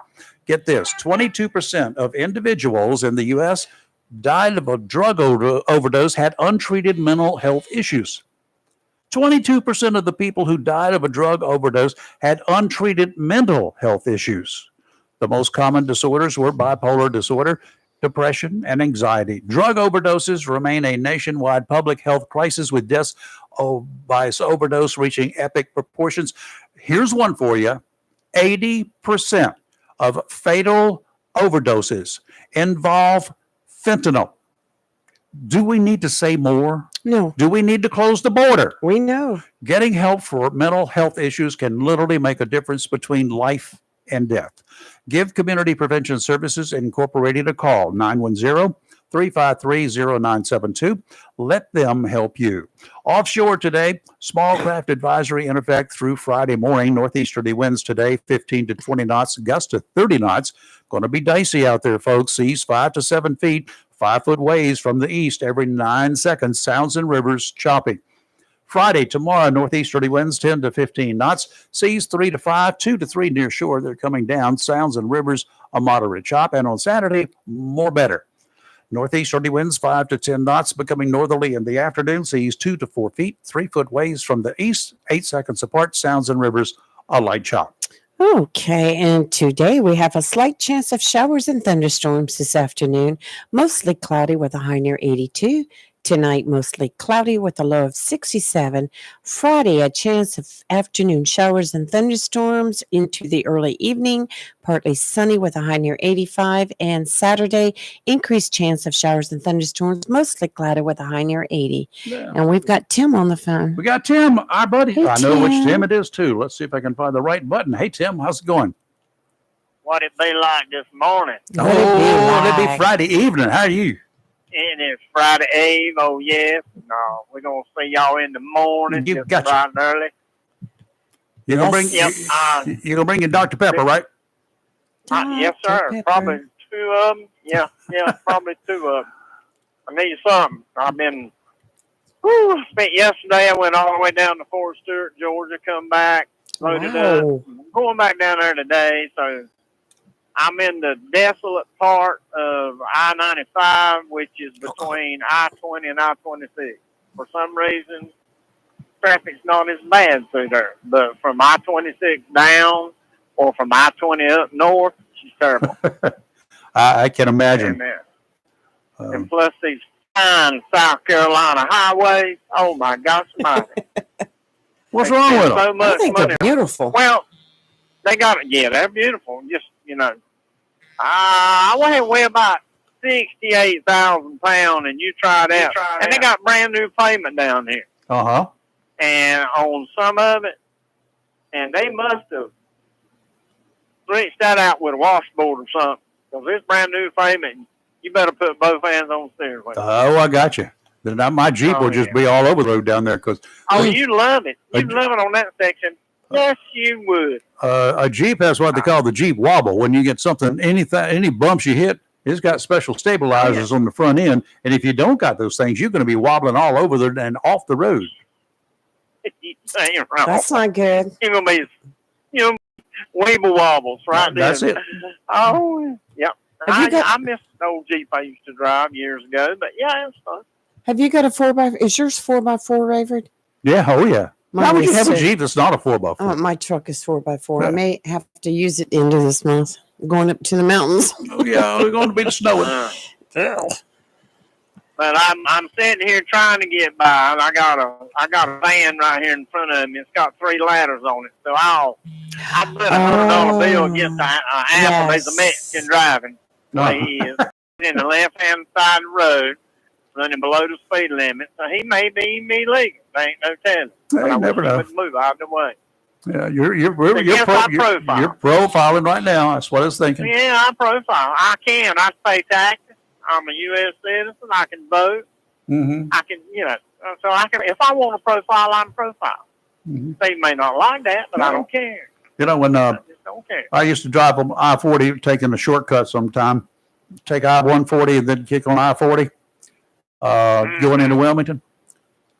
get this, 22% of individuals in the U.S. died of a drug overdose, had untreated mental health issues. 22% of the people who died of a drug overdose had untreated mental health issues. The most common disorders were bipolar disorder, depression, and anxiety. Drug overdoses remain a nationwide public health crisis, with deaths by overdose reaching epic proportions. Here's one for you. 80% of fatal overdoses involve fentanyl. Do we need to say more? No. Do we need to close the border? We know. Getting help for mental health issues can literally make a difference between life and death. Give Community Prevention Services Incorporated a call, 910-353-0972. Let them help you. Offshore today, small craft advisory in effect through Friday morning. Northeasterly winds today, 15 to 20 knots, gusts to 30 knots. Going to be dicey out there, folks. Seas 5 to 7 feet, 5-foot waves from the east every 9 seconds. Sounds and rivers choppy. Friday, tomorrow, northeasterly winds 10 to 15 knots, seas 3 to 5, 2 to 3 near shore. They're coming down. Sounds and rivers, a moderate chop. And on Saturday, more better. Northeasterly winds 5 to 10 knots, becoming northerly in the afternoon. Seas 2 to 4 feet, 3-foot waves from the east, 8 seconds apart. Sounds and rivers, a light chop. Okay, and today we have a slight chance of showers and thunderstorms this afternoon. Mostly cloudy with a high near 82. Tonight, mostly cloudy with a low of 67. Friday, a chance of afternoon showers and thunderstorms into the early evening. Partly sunny with a high near 85. And Saturday, increased chance of showers and thunderstorms, mostly cloudy with a high near 80. Yeah. And we've got Tim on the phone. We got Tim, our buddy. Hey, I know which Tim. Tim it is, too. Let's see if I can find the right button. Hey, Tim, how's it going? What it be like this morning? It'd be Friday evening. How are you? And it's Friday Eve. Oh, yes. No, we're going to see y'all in the morning. You just gotcha. bright and early. You're gonna bring Yep. you're gonna bring your Dr. Pepper, right? Yes, sir. Probably two of them. Yeah, probably two of them. I need something. I've been, spent yesterday. I went all the way down to Fort Stewart, Georgia, come back, loaded up. Going back down there today, so I'm in the desolate part of I-95, which is between I-20 and I-26. For some reason, traffic's not as bad through there. But from I-26 down or from I-20 up north, it's terrible. I can imagine. And plus these fine South Carolina highways, oh my gosh, almighty. What's wrong with them? So much I think money. they're beautiful. Well, they got it. Yeah, they're beautiful. Just, I weigh about 68,000 pounds, and you try it out. And they got brand new pavement down here. Uh-huh. And on some of it, and they must have reached that out with a washboard or something. Because it's brand new pavement. You better put both hands on the steering wheel. Oh, I got you. Then my Jeep will just be all over the road down there because You love it. You'd love it on that section. Yes, you would. a Jeep has what they call the Jeep wobble. When you get any bumps you hit, it's got special stabilizers on the front end. And if you don't got those things, you're going to be wobbling all over there and off the road. That's not good. You're going to be, weeble wobbles right there. That's it. Oh, yep. Have you I missed the old Jeep I used to drive years ago, but yeah, it's fun. Have you got a 4x? Is yours 4x4, Rayford? Yeah, oh yeah. Why would you have a is Jeep that's not a 4x4? Oh, my truck is 4x4. I may have to use it into this month. Going up to the mountains. Oh yeah, we're going to be the snowing. But I'm sitting here trying to get by, and I got a van right here in front of me. It's got 3 ladders on it, so I put a $100 bill against the Apple. There's a Mexican driving. He is in the left-hand side of the road, running below the speed limit. So he may be illegal. There ain't no telling. But I never wish he know. would move out of the way. Yeah, you're profile. you're profiling right now. That's what I was thinking. Yeah, I profile. I can. I pay taxes. I'm a U.S. citizen. I can vote. Mm-hmm. I can, so I can. If I want to profile, I'm profile. Mm-hmm. They may not like that, but I don't care. When I just don't care. I used to drive on I-40, taking a shortcut sometime, take I-140 and then kick on I-40, going into Wilmington.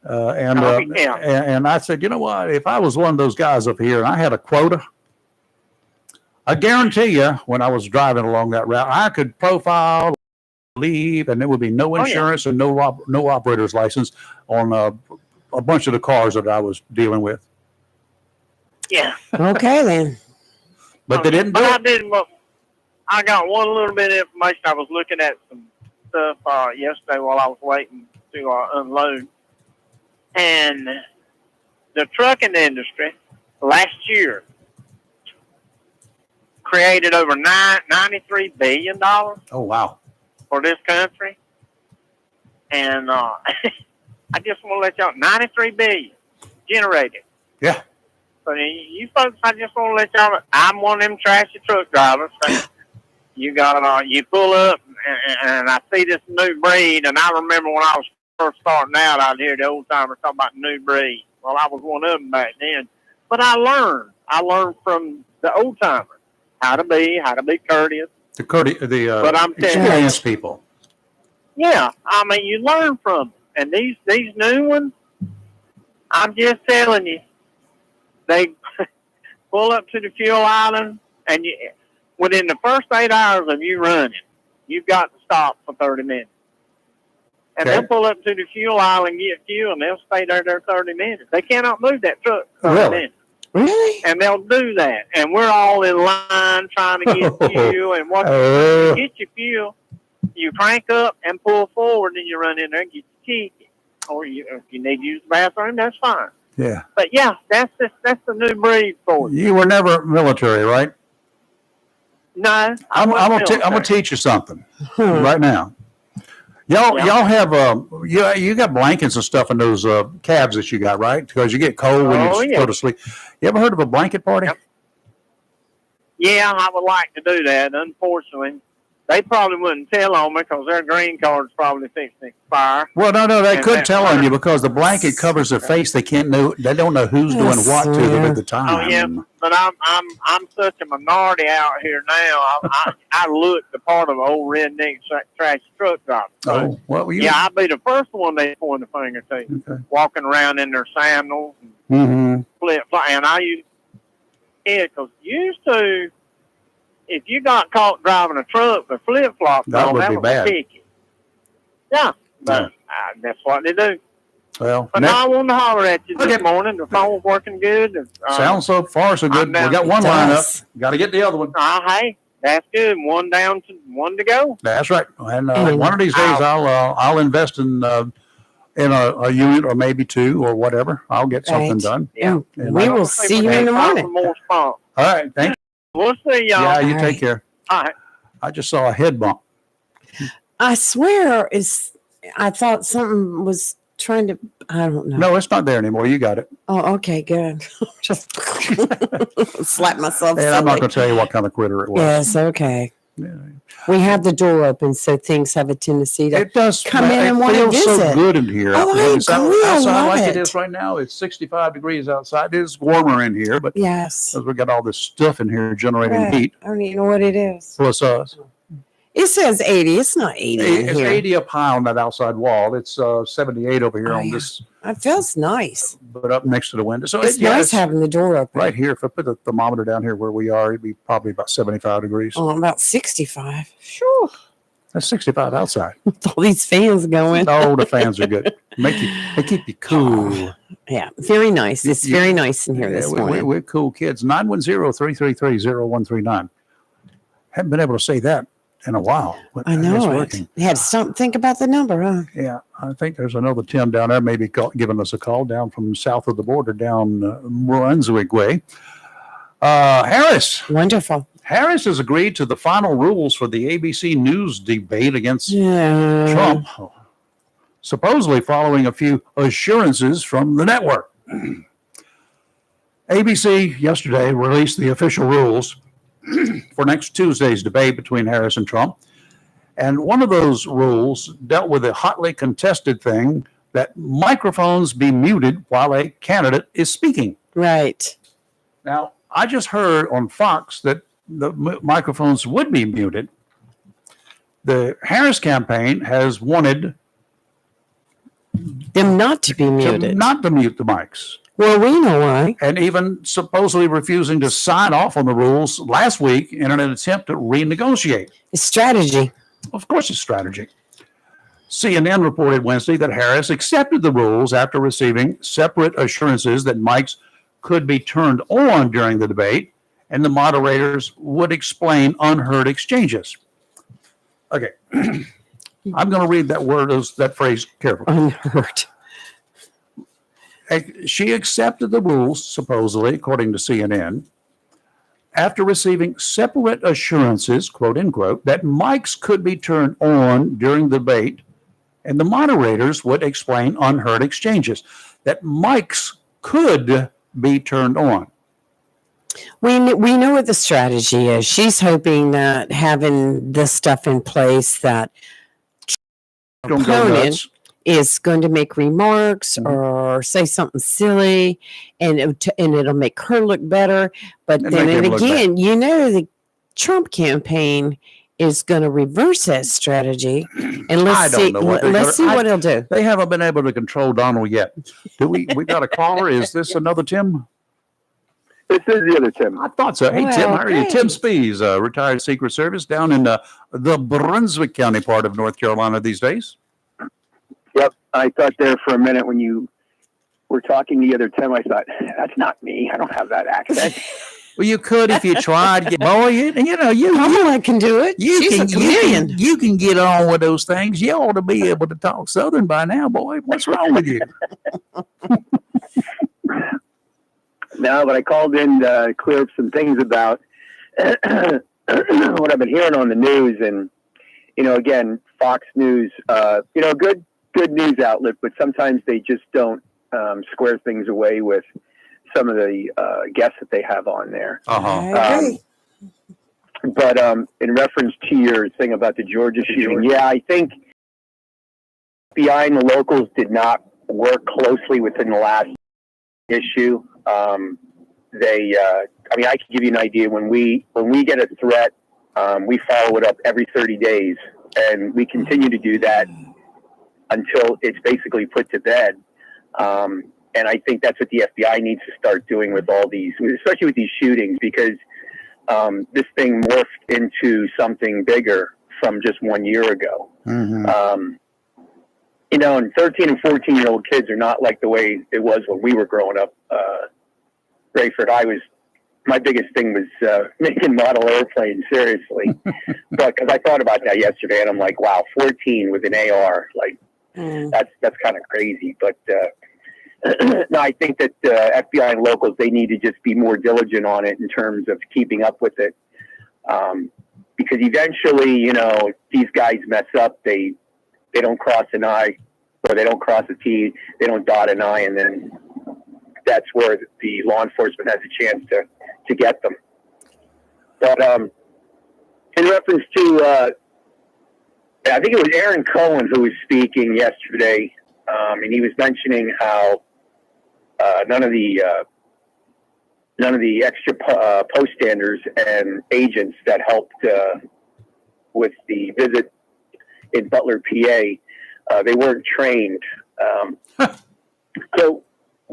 And I said, you know what? If I was one of those guys up here and I had a quota, I guarantee you, when I was driving along that route, I could profile, leave, and there would be no insurance and no operator's license on a bunch of the cars that I was dealing with. Yeah. Okay, then. But they didn't do it. I got one little bit of information. I was looking at some stuff yesterday while I was waiting to unload. And the trucking industry last year created over $93 billion Oh, wow. for this country. And I just want to let y'all, 93 billion generated. Yeah. So you folks, I just want to let y'all know, I'm one of them trashy truck drivers. So you got, you pull up, and I see this new breed, and I remember when I was first starting out out here, the old timers talking about new breed. Well, I was one of them back then. But I learned from the old timers how to be courteous. The I'm telling you, experienced people. Yeah, I mean, you learn from them. And these new ones, I'm just telling you, they pull up to the fuel island, and within the first 8 hours of you running, you've got to stop for 30 minutes. And they'll pull up to the fuel island, get fuel, and they'll stay there 30 minutes. They cannot move that truck 30 minutes. Really? And they'll do that. And we're all in line trying to get fuel. And once you get your fuel, you crank up and pull forward, and you run in there and get your ticket. Or if you need to use the bathroom, that's fine. Yeah. But yeah, that's the new breed for you. You were never military, right? No. I'm gonna teach you something right now. Y'all have you got blankets and stuff in those cabs that you got, right? Because you get cold when you go to sleep. You ever heard of a blanket party? Yep. Yeah, I would like to do that. Unfortunately, they probably wouldn't tell on me because their green card's probably fixing to expire. Well, no, they could tell on you because the blanket covers their face. They don't know who's doing what to them at the time. Oh yeah, but I'm such a minority out here now. I look the part of an old redneck trash truck driver. Oh, well, I'd be the first one they point the finger to. Okay. Walking around in their sandals, flip flop, and I used because used to. If you got caught driving a truck with flip flops, that would be bad. A ticket. Yeah, but that's what they do. Well, but now I wanted to holler at you this morning. The phone's working good. Sounds so far so good. We got one line up. Got to get the other one. Hey, that's good. One down to one to go. That's right. And one of these days, I'll invest in a unit or maybe two or whatever. I'll get something done. Yeah, and we will see you in the morning. All right, thank you. We'll see y'all. Yeah, you take care. All right. I just saw a head bump. I swear, I thought something was trying to. I don't know. No, it's not there anymore. You got it. Oh, okay, good. Just slap myself. And I'm not going to tell you what kind of critter it was. Yes, okay. Yeah. We have the door open, so things have a tendency to come in and want to It feels visit. so good in here. Oh, I agree. I outside love like it. it is right now. It's 65 degrees outside. It is warmer in here, but yes, because we got all this stuff in here generating Right. heat. I don't even know what it is. Plus us. It says 80. It's not 80 in It's here. 80 up high on that outside wall. It's 78 over here on this, It feels nice. but up next to the window. So It's nice having the door open. right here. If I put the thermometer down here where we are, it'd be probably about 75 degrees. Oh, about 65. Sure. That's 65 outside. With all these fans going. Oh, the fans are good. They keep you cool. Yeah, very nice. It's very nice in here Yeah, this morning. we're cool kids. 910-333-0139. Haven't been able to say that in a while. But I it's know it. working. You had to stop, think about the number, huh? Yeah, I think there's another Tim down there maybe giving us a call down from south of the border down Brunswick way. Harris. Wonderful. Harris has agreed to the final rules for the ABC News debate against Trump, supposedly following a few assurances from the network. ABC yesterday released the official rules for next Tuesday's debate between Harris and Trump. And one of those rules dealt with a hotly contested thing that microphones be muted while a candidate is speaking. Right. Now, I just heard on Fox that the microphones would be muted. The Harris campaign has wanted them not to be muted. Not to mute the mics. Well, we know why. And even supposedly refusing to sign off on the rules last week in an attempt to renegotiate. It's strategy. Of course it's strategy. CNN reported Wednesday that Harris accepted the rules after receiving separate assurances that mics could be turned on during the debate and the moderators would explain unheard exchanges. Okay. I'm going to read that phrase carefully. Unheard. She accepted the rules, supposedly, according to CNN, after receiving separate assurances, quote unquote, that mics could be turned on during the debate And the moderators would explain unheard exchanges that mics could be turned on. We know what the strategy is. She's hoping that having this stuff in place, that Don't go opponent nuts. is going to make remarks or say something silly, and it'll make her look better. But And then make him and look again, the Trump campaign is going to reverse that strategy, and I let's don't see. know what they're Let's see gonna- what he'll do. They haven't been able to control Donald yet. Do we got a caller? Is this another Tim? This is the other Tim. I thought so. Hey, Tim, how are you? Tim Spees, retired Secret Service down in the Brunswick County part of North Carolina these days. Yep. I thought there for a minute when you were talking the other Tim, I thought, that's not me. I don't have that accent. Well, you could if you tried. Boy, you Kamala can do it. She's a chameleon. You can get on with those things. You ought to be able to talk Southern by now, boy. What's wrong with you? No, but I called in to clear up some things about what I've been hearing on the news. And, again, Fox News, good news outlet, but sometimes they just don't square things away with some of the guests that they have on there. But in reference to your thing about the Georgia shooting, yeah, I think FBI and the locals did not work closely within the last issue. I can give you an idea. When we get a threat, we follow it up every 30 days, and we continue to do that until it's basically put to bed. And I think that's what the FBI needs to start doing with all these, especially with these shootings, because this thing morphed into something bigger from just 1 year ago. And 13 and 14-year-old kids are not like the way it was when we were growing up. Rayford, my biggest thing was making model airplanes, seriously. But because I thought about that yesterday, and I'm like, wow, 14 with an AR, like that's kind of crazy. But no, I think that FBI and locals, they need to just be more diligent on it in terms of keeping up with it. Because eventually, these guys mess up. They don't cross an I, or they don't cross a T, they don't dot an I, and then that's where the law enforcement has a chance to get them. But in reference to, I think it was Aaron Cohen who was speaking yesterday, and he was mentioning how none of the extra poststanders and agents that helped with the visit in Butler, PA, they weren't trained. So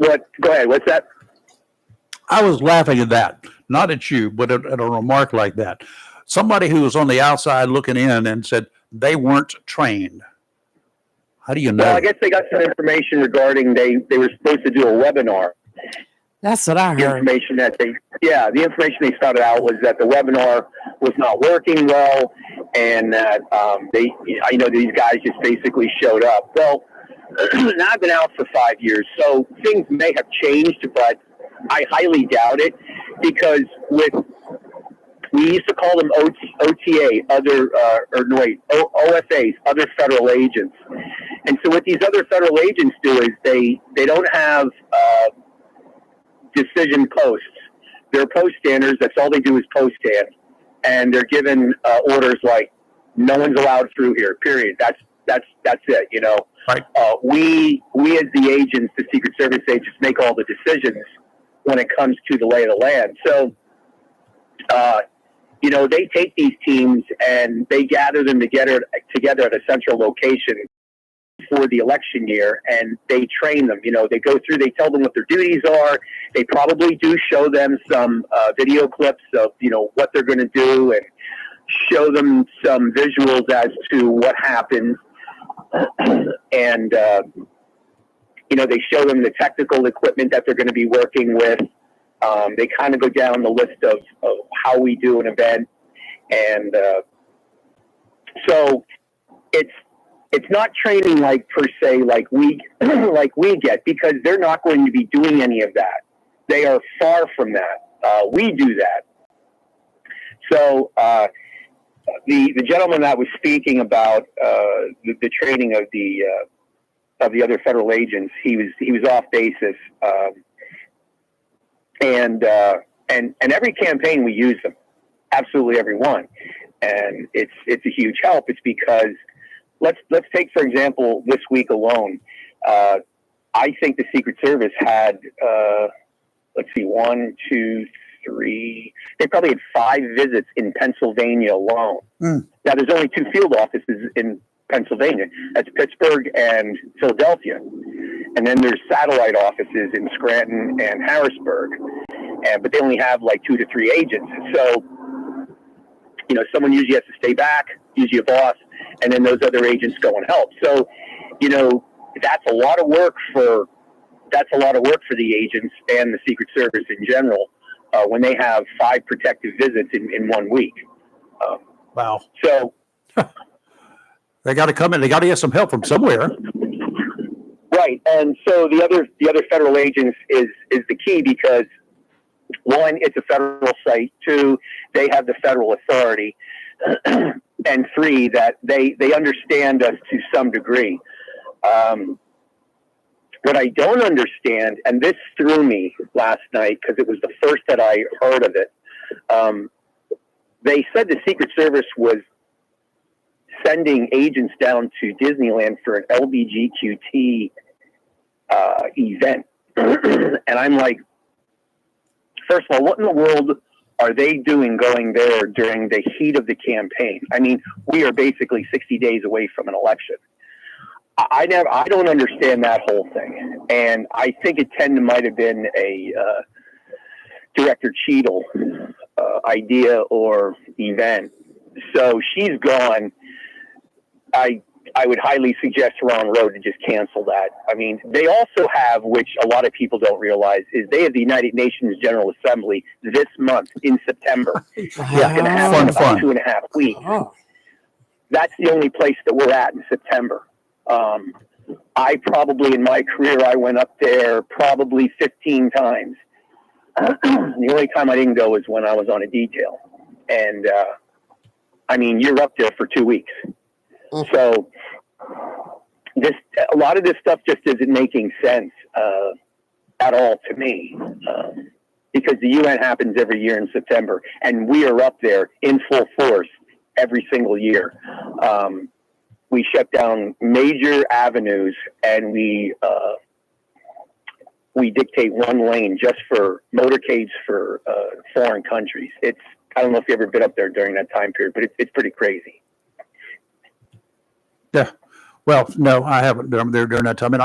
go ahead. What's that? I was laughing at that, not at you, but at a remark like that. Somebody who was on the outside looking in and said they weren't trained. How do you know? Well, I guess they got some information regarding they were supposed to do a webinar. That's what I heard. The information they started out was that the webinar was not working well, and that these guys just basically showed up. Well, now I've been out for 5 years, so things may have changed, but I highly doubt it, because we used to call them OTA, OFAs, other federal agents. And so what these other federal agents do is they don't have decision posts. They're post standers. That's all they do is post stand, and they're given orders like no one's allowed through here. Period. That's it. Right. We as the agents, the Secret Service agents, make all the decisions when it comes to the lay of the land. So, they take these teams and they gather them together at a central location for the election year, and they train them. They go through, they tell them what their duties are. They probably do show them some video clips of, what they're going to do, and show them some visuals as to what happens. And, they show them the technical equipment that they're going to be working with. They kind of go down the list of how we do an event. And so it's not training like we get, because they're not going to be doing any of that. They are far from that. We do that. So the gentleman that was speaking about the training of the other federal agents, he was off basis, and every campaign we use them, absolutely every one, and it's a huge help. It's because let's take, for example, this week alone. I think the Secret Service had, let's see, 1, 2, 3. They probably had 5 visits in Pennsylvania alone. Now, there's only 2 field offices in Pennsylvania. That's Pittsburgh and Philadelphia. And then there's satellite offices in Scranton and Harrisburg. But they only have like 2 to 3 agents. So, someone usually has to stay back, usually a boss, and then those other agents go and help. So, that's a lot of work for the agents and the Secret Service in general when they have 5 protective visits in 1 week. Wow. So they got to come in. They got to get some help from somewhere. Right. And so the other federal agents is the key because 1, it's a federal site. 2, they have the federal authority. And 3, that they understand us to some degree. What I don't understand, and this threw me last night because it was the first that I heard of it, they said the Secret Service was sending agents down to Disneyland for an LBGQT event. And I'm like, first of all, what in the world are they doing going there during the heat of the campaign? I mean, we are basically 60 days away from an election. I don't understand that whole thing. And I think it might have been a Director Cheadle idea or event. So she's gone. I would highly suggest Ron Road to just cancel that. I mean, they also have, which a lot of people don't realize, is they have the United Nations General Assembly this month in September. It's going to happen about 2.5 weeks. Oh. That's the only place that we're at in September. I probably, in my career, I went up there probably 15 times. The only time I didn't go was when I was on a detail. And, I mean, you're up there for 2 weeks. So a lot of this stuff just isn't making sense at all to me, because the UN happens every year in September, and we are up there in full force every single year. We shut down major avenues, and we dictate 1 lane just for motorcades for foreign countries. I don't know if you've ever been up there during that time period, but it's pretty crazy. Yeah. Well, no, I haven't been there during that time. And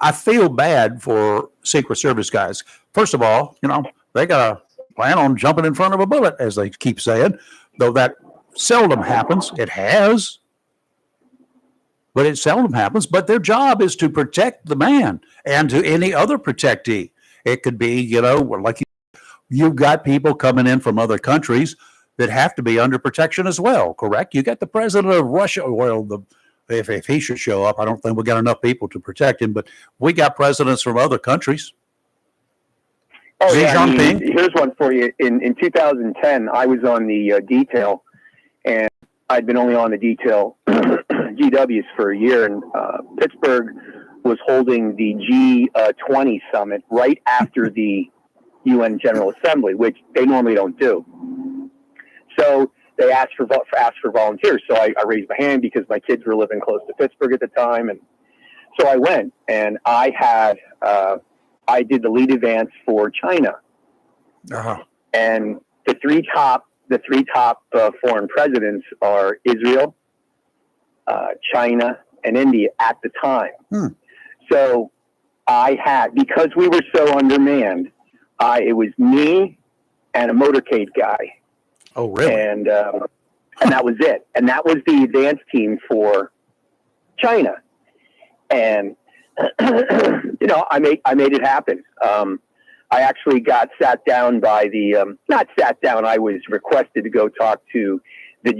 I feel bad for Secret Service guys. First of all, they got to plan on jumping in front of a bullet, as they keep saying, though that seldom happens. It has, but it seldom happens. But their job is to protect the man and to any other protectee. It could be, like you've got people coming in from other countries that have to be under protection as well, correct? You got the president of Russia. Well, if he should show up, I don't think we got enough people to protect him, but we got presidents from other countries. Oh, yeah. I mean, here's one for you. In 2010, I was on the detail, and I'd been only on the detail GWs for a year, and Pittsburgh was holding the G20 summit right after the UN General Assembly, which they normally don't do. So they asked for volunteers. So I raised my hand because my kids were living close to Pittsburgh at the time, and so I went, and I did the lead advance for China, and the three top foreign presidents are Israel, China, and India at the time. So because we were so undermanned, it was me and a motorcade guy. Oh, really? And that was it. And that was the advance team for China. And I made it happen. I actually got sat down by not sat down. I was requested to go talk to the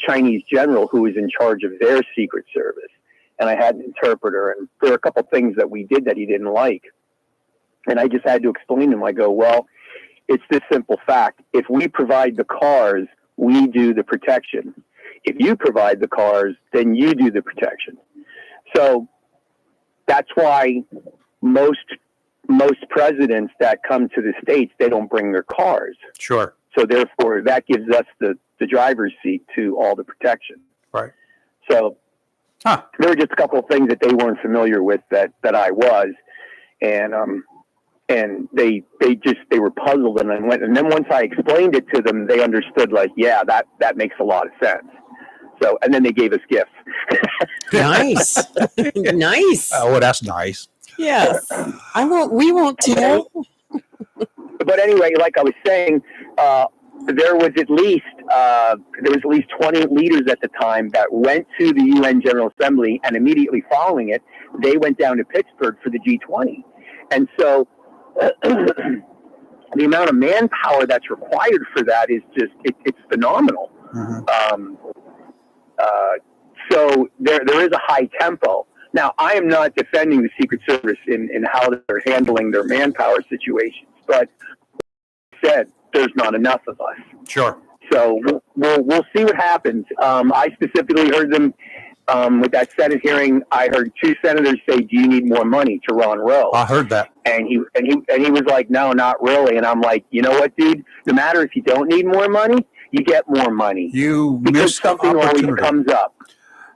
Chinese general who was in charge of their Secret Service. And I had an interpreter, and there were a couple things that we did that he didn't like. And I just had to explain to him. I go, well, it's this simple fact. If we provide the cars, we do the protection. If you provide the cars, then you do the protection. So that's why most presidents that come to the States, they don't bring their cars. Sure. So therefore, that gives us the driver's seat to all the protection. Right. So there were just a couple of things that they weren't familiar with that I was, and they were puzzled, and then once I explained it to them, they understood, like, yeah, that makes a lot of sense. So, and then they gave us gifts. Nice. Nice. Oh, that's nice. Yes. We won't tell. But anyway, like I was saying, there was at least 20 leaders at the time that went to the UN General Assembly, and immediately following it, they went down to Pittsburgh for the G20. And so the amount of manpower that's required for that is just, it's phenomenal. Mm-hmm. So there is a high tempo. Now, I am not defending the Secret Service in how they're handling their manpower situations, but said there's not enough of us. Sure. So we'll see what happens. I specifically heard them with that Senate hearing. I heard two senators say, "Do you need more money?" to Ron Rowe. I heard that, and he was like, "No, not really." And I'm like, you know what, dude? No matter if you don't need more money, you get more money. You because missed something always comes up.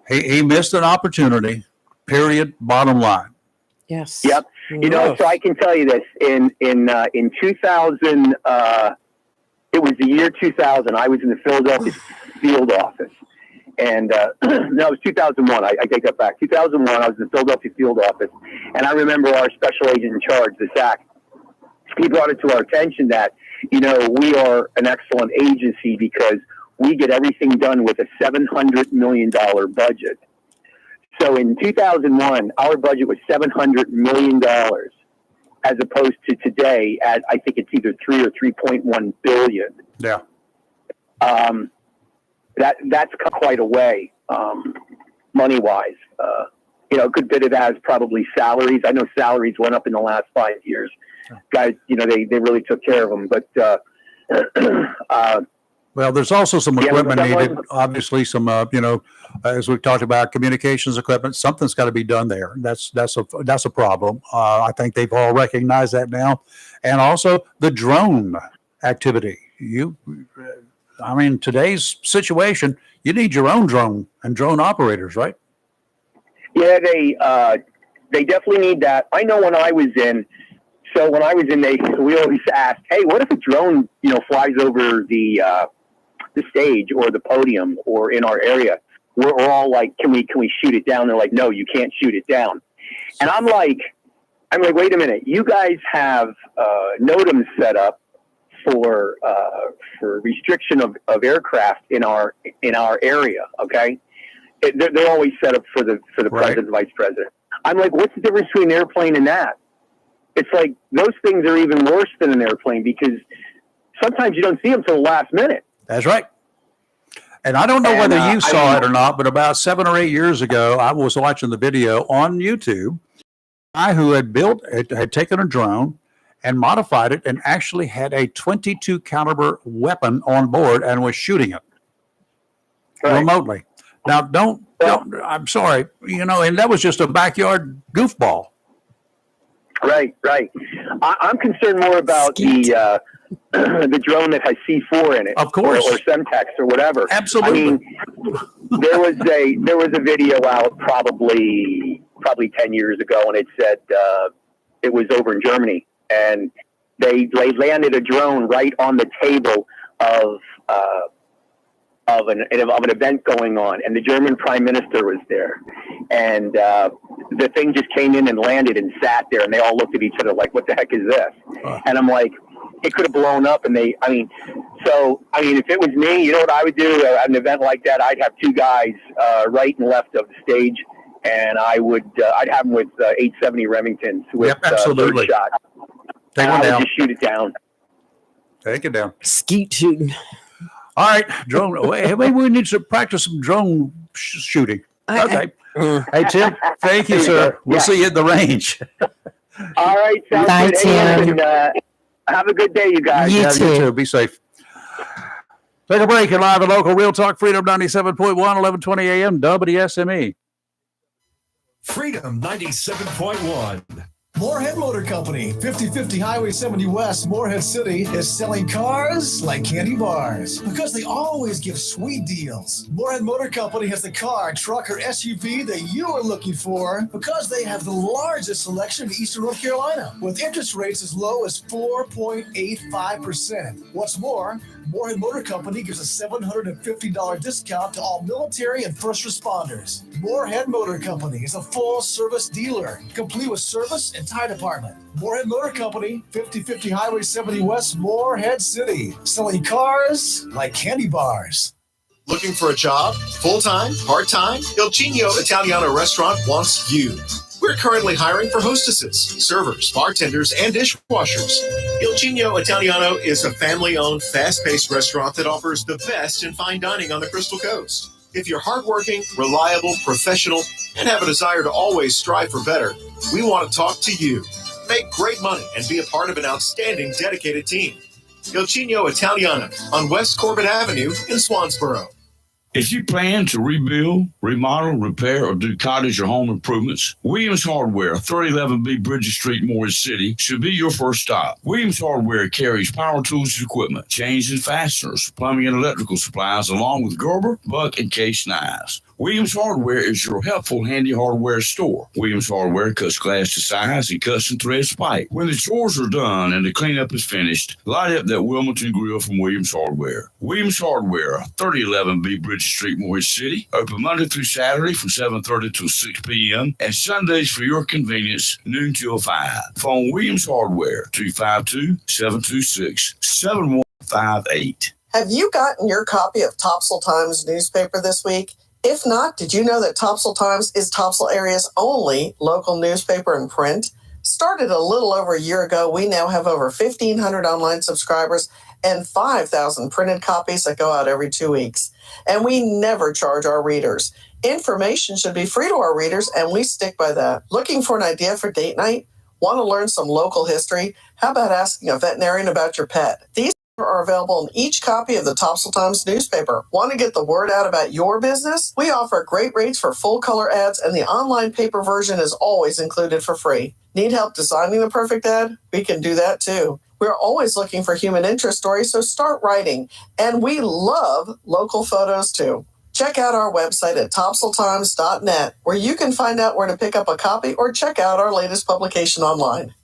He missed an opportunity. Period. Bottom line. Yes. Yep. You know, so I can tell you this: in 2000, it was the year 2000. I was in the Philadelphia field office, and no, it was 2001. I take that back. 2001. I was in the Philadelphia field office, and I remember our special agent in charge, the SAC. He brought it to our attention that, you know, we are an excellent agency because we get everything done with a $700 million budget. So in 2001, our budget was $700 million, as opposed to today at, I think it's either 3 or 3.1 billion. Yeah. That's quite a way, money wise. You know, a good bit of that is probably salaries. I know salaries went up in the last 5 years. Guys, you know, they really took care of them, but, well, there's also some equipment needed. Obviously, some, you know, as we've talked about, communications equipment. Something's got to be done there. That's a problem. I think they've all recognized that now, and also the drone activity. I mean, today's situation, you need your own drone and drone operators, right? Yeah, they definitely need that. I know when I was in. So when I was in, we always asked, "Hey, what if a drone, you know, flies over the stage or the podium or in our area?" We're all like, "Can we shoot it down?" They're like, "No, you can't shoot it down." And I'm like, wait a minute. You guys have NOTAMs set up for restriction of aircraft in our area. Okay, they're always set up for the president, vice president. I'm like, what's the difference between an airplane and that? It's like those things are even worse than an airplane because sometimes you don't see them till the last minute. That's right. And I don't know whether you saw it or not, but about 7 or 8 years ago, I was watching the video on YouTube. A guy who had taken a drone and modified it and actually had a .22 caliber weapon on board and was shooting it remotely. Now, don't, I'm sorry, you know, and that was just a backyard goofball. Right. I'm concerned more about the drone that has C4 in it, of course, or Semtex or whatever. Absolutely. I mean, there was a video out probably 10 years ago, and it said it was over in Germany, and they landed a drone right on the table of an event going on, and the German prime minister was there, and the thing just came in and landed and sat there, and they all looked at each other like, "What the heck is this?" And I'm like, it could have blown up, and if it was me, you know what I would do at an event like that? I'd have two guys right and left of the stage, and I'd have them with 870 Remingtons with absolutely shot. Take I it would down. just shoot it down. Take it down. Skeet shooting. All right, drone. Maybe we need to practice some drone shooting. Okay. Hey, Tim, thank you, sir. We'll see you at the range. All right, sounds Bye, good. Tim. Have a good day, you guys. You too. Be safe. Take a break and live and local Real Talk Freedom 97.1, 1120 a.m. WSME. Freedom 97.1. Moorhead Motor Company, 5050 Highway 70 West, Moorhead City, is selling cars like candy bars because they always give sweet deals. Moorhead Motor Company has the car, truck, or SUV that you are looking for because they have the largest selection in Eastern North Carolina with interest rates as low as 4.85%. What's more, Moorhead Motor Company gives a $750 discount to all military and first responders. Moorhead Motor Company is a full-service dealer, complete with service and tie department. Moorhead Motor Company, 5050 Highway 70 West, Moorhead City, selling cars like candy bars. Looking for a job? Full-time? Part-time? Il Cigno Italiano Restaurant wants you. We're currently hiring for hostesses, servers, bartenders, and dishwashers. Il Cigno Italiano is a family-owned, fast-paced restaurant that offers the best in fine dining on the Crystal Coast. If you're hardworking, reliable, professional, and have a desire to always strive for better, we want to talk to you. Make great money and be a part of an outstanding, dedicated team. Il Cigno Italiano on West Corbett Avenue in Swansboro. If you plan to rebuild, remodel, repair, or do cottage or home improvements, Williams Hardware, 3011B Bridges Street, Morris City, should be your first stop. Williams Hardware carries power tools and equipment, chains and fasteners, plumbing and electrical supplies, along with Gerber, Buck, and Case knives. Williams Hardware is your helpful, handy hardware store. Williams Hardware cuts glass to size and cuts and threads pipe. When the chores are done and the cleanup is finished, light up that Wilmington grill from Williams Hardware. Williams Hardware, 3011B Bridges Street, Morris City. Open Monday through Saturday from 7:30 to 6 p.m. and Sundays for your convenience, noon till 5. Phone Williams Hardware, 252-726-7158. Have you gotten your copy of Topsail Times newspaper this week? If not, did you know that Topsail Times is Topsail area's only local newspaper in print? Started a little over a year ago, we now have over 1,500 online subscribers and 5,000 printed copies that go out every 2 weeks. And we never charge our readers. Information should be free to our readers, and we stick by that. Looking for an idea for date night? Want to learn some local history? How about asking a veterinarian about your pet? These are available in each copy of the Topsail Times newspaper. Want to get the word out about your business? We offer great rates for full color ads, and the online paper version is always included for free. Need help designing the perfect ad? We can do that too. We're always looking for human interest stories, so start writing. And we love local photos too. Check out our website at topsailtimes.net, where you can find out where to pick up a copy or check out our latest publication online.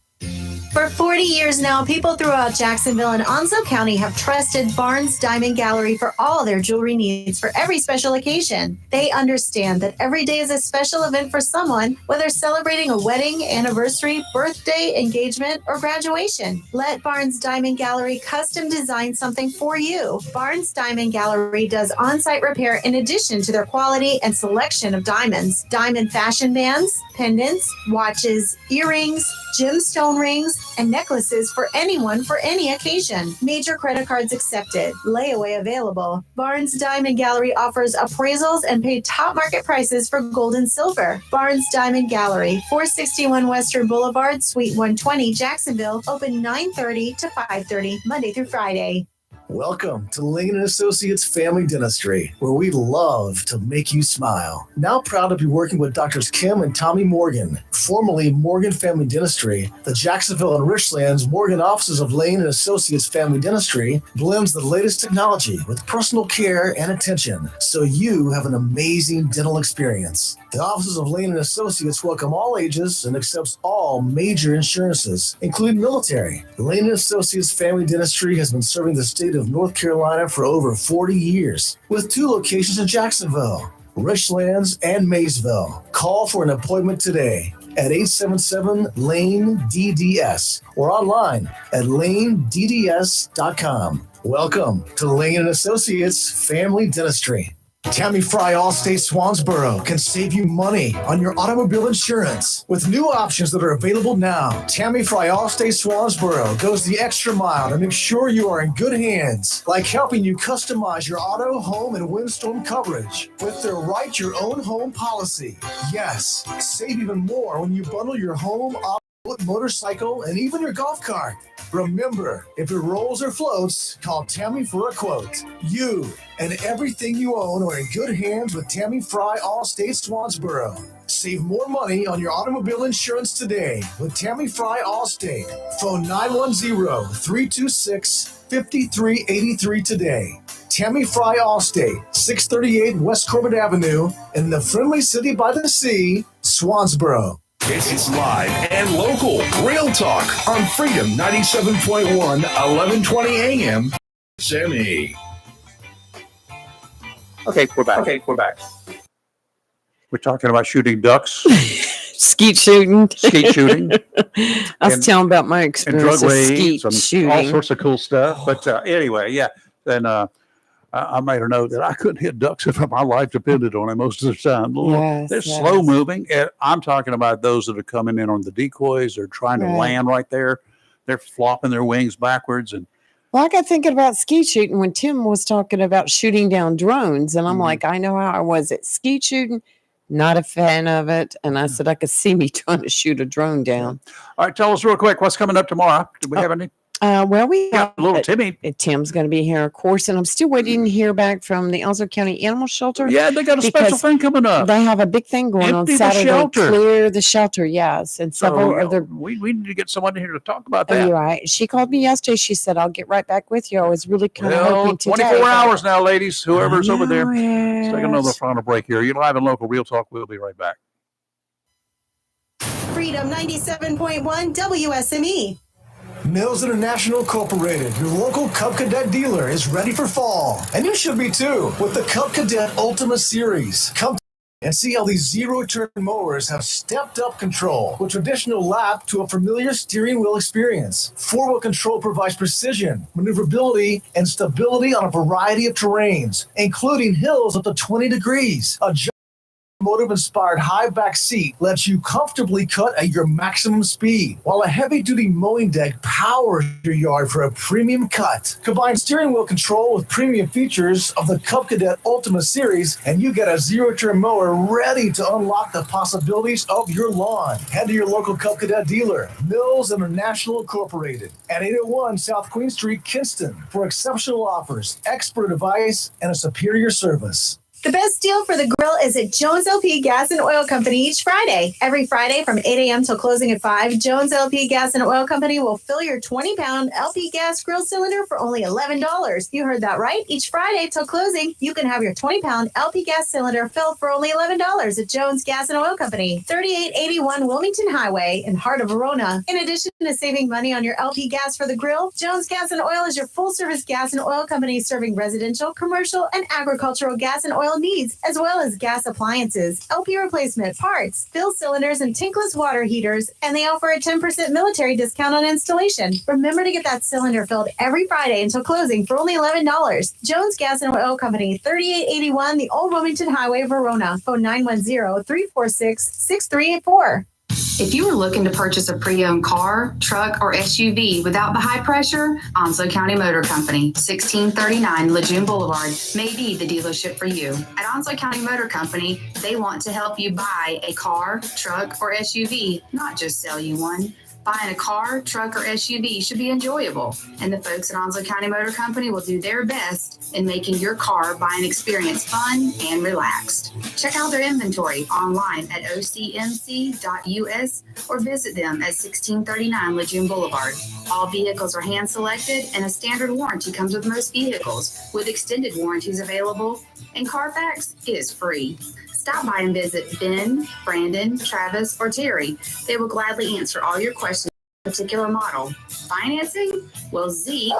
For 40 years now, people throughout Jacksonville and Onslow County have trusted Barnes Diamond Gallery for all their jewelry needs for every special occasion. They understand that every day is a special event for someone, whether celebrating a wedding, anniversary, birthday, engagement, or graduation. Let Barnes Diamond Gallery custom design something for you. Barnes Diamond Gallery does on-site repair in addition to their quality and selection of diamonds, diamond fashion bands, pendants, watches, earrings, gemstone rings, and necklaces for anyone for any occasion. Major credit cards accepted. Layaway available. Barnes Diamond Gallery offers appraisals and paid top market prices for gold and silver. Barnes Diamond Gallery, 461 Western Boulevard, Suite 120, Jacksonville. Open 9:30 to 5:30, Monday through Friday. Welcome to Lane & Associates Family Dentistry, where we love to make you smile. Now proud to be working with Drs. Kim and Tommy Morgan, formerly Morgan Family Dentistry. The Jacksonville and Richlands Morgan offices of Lane & Associates Family Dentistry blends the latest technology with personal care and attention, so you have an amazing dental experience. The offices of Lane & Associates welcome all ages and accepts all major insurances, including military. Lane & Associates Family Dentistry has been serving the state of North Carolina for over 40 years, with 2 locations in Jacksonville, Richlands, and Maysville. Call for an appointment today at 877-LANE-DDS or online at lanedds.com. Welcome to Lane & Associates Family Dentistry. Tammy Fry Allstate Swansboro can save you money on your automobile insurance with new options that are available now. Tammy Fry Allstate Swansboro goes the extra mile to make sure you are in good hands, like helping you customize your auto, home, and windstorm coverage with their Write Your Own Home policy. Yes, save even more when you bundle your home, auto, motorcycle, and even your golf cart. Remember, if it rolls or floats, call Tammy for a quote. You and everything you own are in good hands with Tammy Fry Allstate Swansboro. Save more money on your automobile insurance today with Tammy Fry Allstate. Phone 910-326-5383 today. Tammy Fry Allstate, 638 West Corbett Avenue in the friendly city by the sea, Swansboro. It's live and local. Real talk on Freedom 97.1, 1120 AM. SME. Okay, we're back. We're talking about shooting ducks. Skeet shooting. I was And- telling about my and experience drug of skeet raids and shooting. all sorts of cool stuff. But anyway, yeah. Then I made a note that I couldn't hit ducks if my life depended on it most of the time. Yes, They're yes. slow moving. And I'm talking about those that are coming in on the decoys. They're trying to Right. land right there. They're flopping their wings backwards. And Well, I got thinking about skeet shooting when Tim was talking about shooting down drones. And I'm like, I know how I was at skeet shooting, not a fan of it. And I said, I could see me trying to shoot a drone down. all right, tell us real quick what's coming up tomorrow. Do we have any? Well, we have little Timmy. Tim's going to be here, of course, and I'm still waiting to hear back from the Onslow County Animal Shelter. Yeah, they got a special because thing coming up. They have a big thing going Empty on the Saturday. shelter. Clear the shelter, yes, and several So, other. we need to get someone here to talk about Oh, that. you're right. She called me yesterday. She said, "I'll get right back with you." I was really kind of Well, hoping today. 24 but- hours now, ladies. Whoever's over there. Yes. Let's take another final break here. You're live and local Real Talk. We'll be right back. Freedom 97.1 WSME. Mills International Incorporated, your local Cub Cadet dealer, is ready for fall. And you should be too, with the Cub Cadet Ultima Series. Come and see how these zero-turn mowers have stepped up control with traditional lap to a familiar steering wheel experience. Four-wheel control provides precision, maneuverability, and stability on a variety of terrains, including hills up to 20 degrees. A automotive-inspired high back seat lets you comfortably cut at your maximum speed, while a heavy-duty mowing deck powers your yard for a premium cut. Combine steering wheel control with premium features of the Cub Cadet Ultima Series, and you get a zero-turn mower ready to unlock the possibilities of your lawn. Head to your local Cub Cadet dealer, Mills International Incorporated, at 801 South Queen Street, Kinston, for exceptional offers, expert advice, and a superior service. The best deal for the grill is at Jones LP Gas and Oil Company each Friday. Every Friday from 8 a.m. till closing at 5, Jones LP Gas and Oil Company will fill your 20-pound LP gas grill cylinder for only $11. You heard that right. Each Friday till closing, you can have your 20-pound LP gas cylinder filled for only $11 at Jones Gas and Oil Company, 3881 Wilmington Highway in heart of Verona. In addition to saving money on your LP gas for the grill, Jones Gas and Oil is your full-service gas and oil company serving residential, commercial, and agricultural gas and oil needs, as well as gas appliances, LP replacement, parts, fill cylinders, and tankless water heaters, and they offer a 10% military discount on installation. Remember to get that cylinder filled every Friday until closing for only $11. Jones Gas and Oil Company, 3881 the Old Wilmington Highway, Verona. Phone 910-346-6384. If you are looking to purchase a pre-owned car, truck, or SUV without the high pressure, Onslow County Motor Company, 1639 Lejeune Boulevard, may be the dealership for you. At Onslow County Motor Company, they want to help you buy a car, truck, or SUV, not just sell you one. Buying a car, truck, or SUV should be enjoyable, and the folks at Onslow County Motor Company will do their best in making your car buying experience fun and relaxed. Check out their inventory online at ocmc.us or visit them at 1639 Lejeune Boulevard. All vehicles are hand-selected, and a standard warranty comes with most vehicles, with extended warranties available, and Carfax is free. Stop by and visit Ben, Brandon, Travis, or Terry. They will gladly answer all your questions on a particular model. Financing? Well, Zeke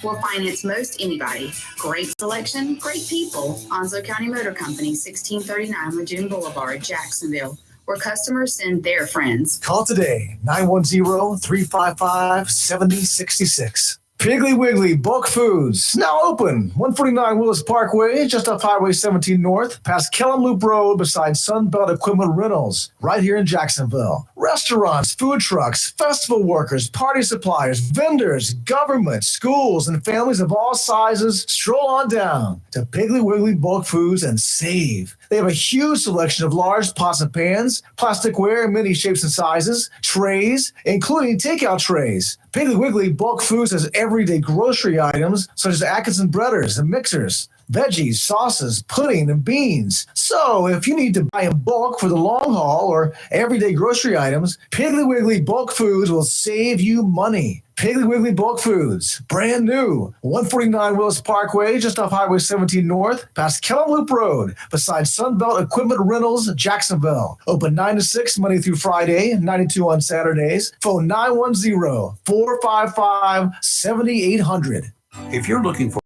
will finance most anybody. Great selection, great people. Onslow County Motor Company, 1639 Lejeune Boulevard, Jacksonville, where customers send their friends. Call today, 910-355-7066. Piggly Wiggly Bulk Foods, now open, 149 Willis Parkway, just off Highway 17 North, past Kellum Loop Road, beside Sunbelt Equipment Rentals, right here in Jacksonville. Restaurants, food trucks, festival workers, party suppliers, vendors, government, schools, and families of all sizes stroll on down to Piggly Wiggly Bulk Foods and save. They have a huge selection of large pots and pans, plasticware in many shapes and sizes, trays, including takeout trays. Piggly Wiggly Bulk Foods has everyday grocery items such as Atkinson breaders and mixers, veggies, sauces, pudding, and beans. So if you need to buy in bulk for the long haul or everyday grocery items, Piggly Wiggly Bulk Foods will save you money. Piggly Wiggly Bulk Foods, brand new, 149 Willis Parkway, just off Highway 17 North, past Kellum Loop Road, beside Sunbelt Equipment Rentals, Jacksonville. Open 9 to 6, Monday through Friday, 92 on Saturdays. Phone 910-455-7800. If you're looking for,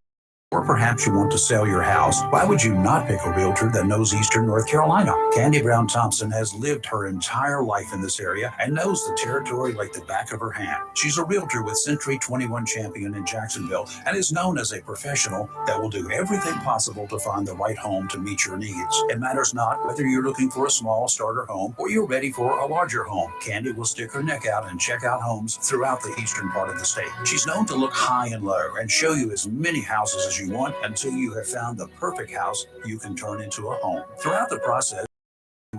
or perhaps you want to sell your house, why would you not pick a realtor that knows Eastern North Carolina? Candy Brown Thompson has lived her entire life in this area and knows the territory like the back of her hand. She's a realtor with Century 21 Champion in Jacksonville and is known as a professional that will do everything possible to find the right home to meet your needs. It matters not whether you're looking for a small starter home or you're ready for a larger home. Candy will stick her neck out and check out homes throughout the eastern part of the state. She's known to look high and low and show you as many houses as you want until you have found the perfect house you can turn into a home. Throughout the process,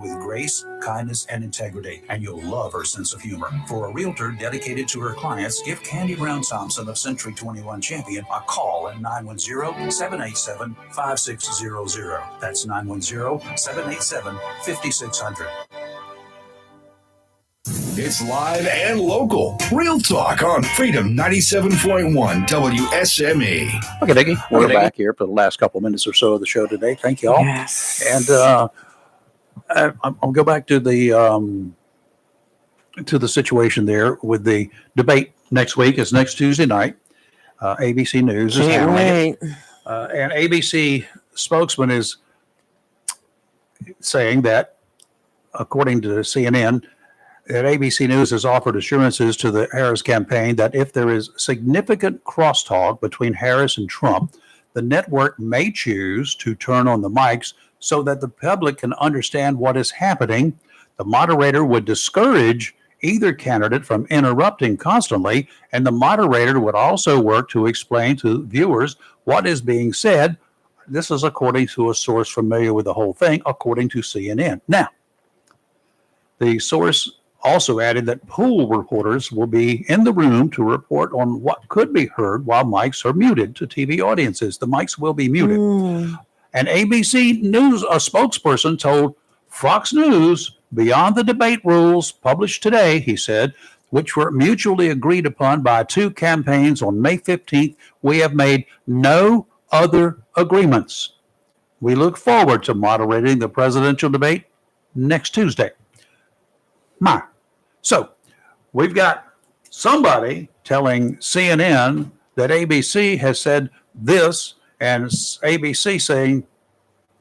with grace, kindness, and integrity, and you'll love her sense of humor. For a realtor dedicated to her clients, give Candy Brown Thompson of Century 21 Champion a call at 910-787-5600. That's 910-787-5600. It's live and local. Real talk on Freedom 97.1 WSME. Okay, Dickie, we're back here for the last couple minutes or so of the show today. Thank you all. Yes. And I'll go back to the situation there with the debate next week. It's next Tuesday night. ABC News is handling it. And ABC spokesman is saying that, according to CNN, that ABC News has offered assurances to the Harris campaign that if there is significant crosstalk between Harris and Trump, the network may choose to turn on the mics so that the public can understand what is happening. The moderator would discourage either candidate from interrupting constantly, and the moderator would also work to explain to viewers what is being said. This is according to a source familiar with the whole thing, according to CNN. Now, the source also added that pool reporters will be in the room to report on what could be heard while mics are muted to TV audiences. The mics will be muted. And ABC News, a spokesperson, told Fox News, beyond the debate rules published today, he said, which were mutually agreed upon by two campaigns on May 15th, we have made no other agreements. We look forward to moderating the presidential debate next Tuesday. So we've got somebody telling CNN that ABC has said this, and ABC saying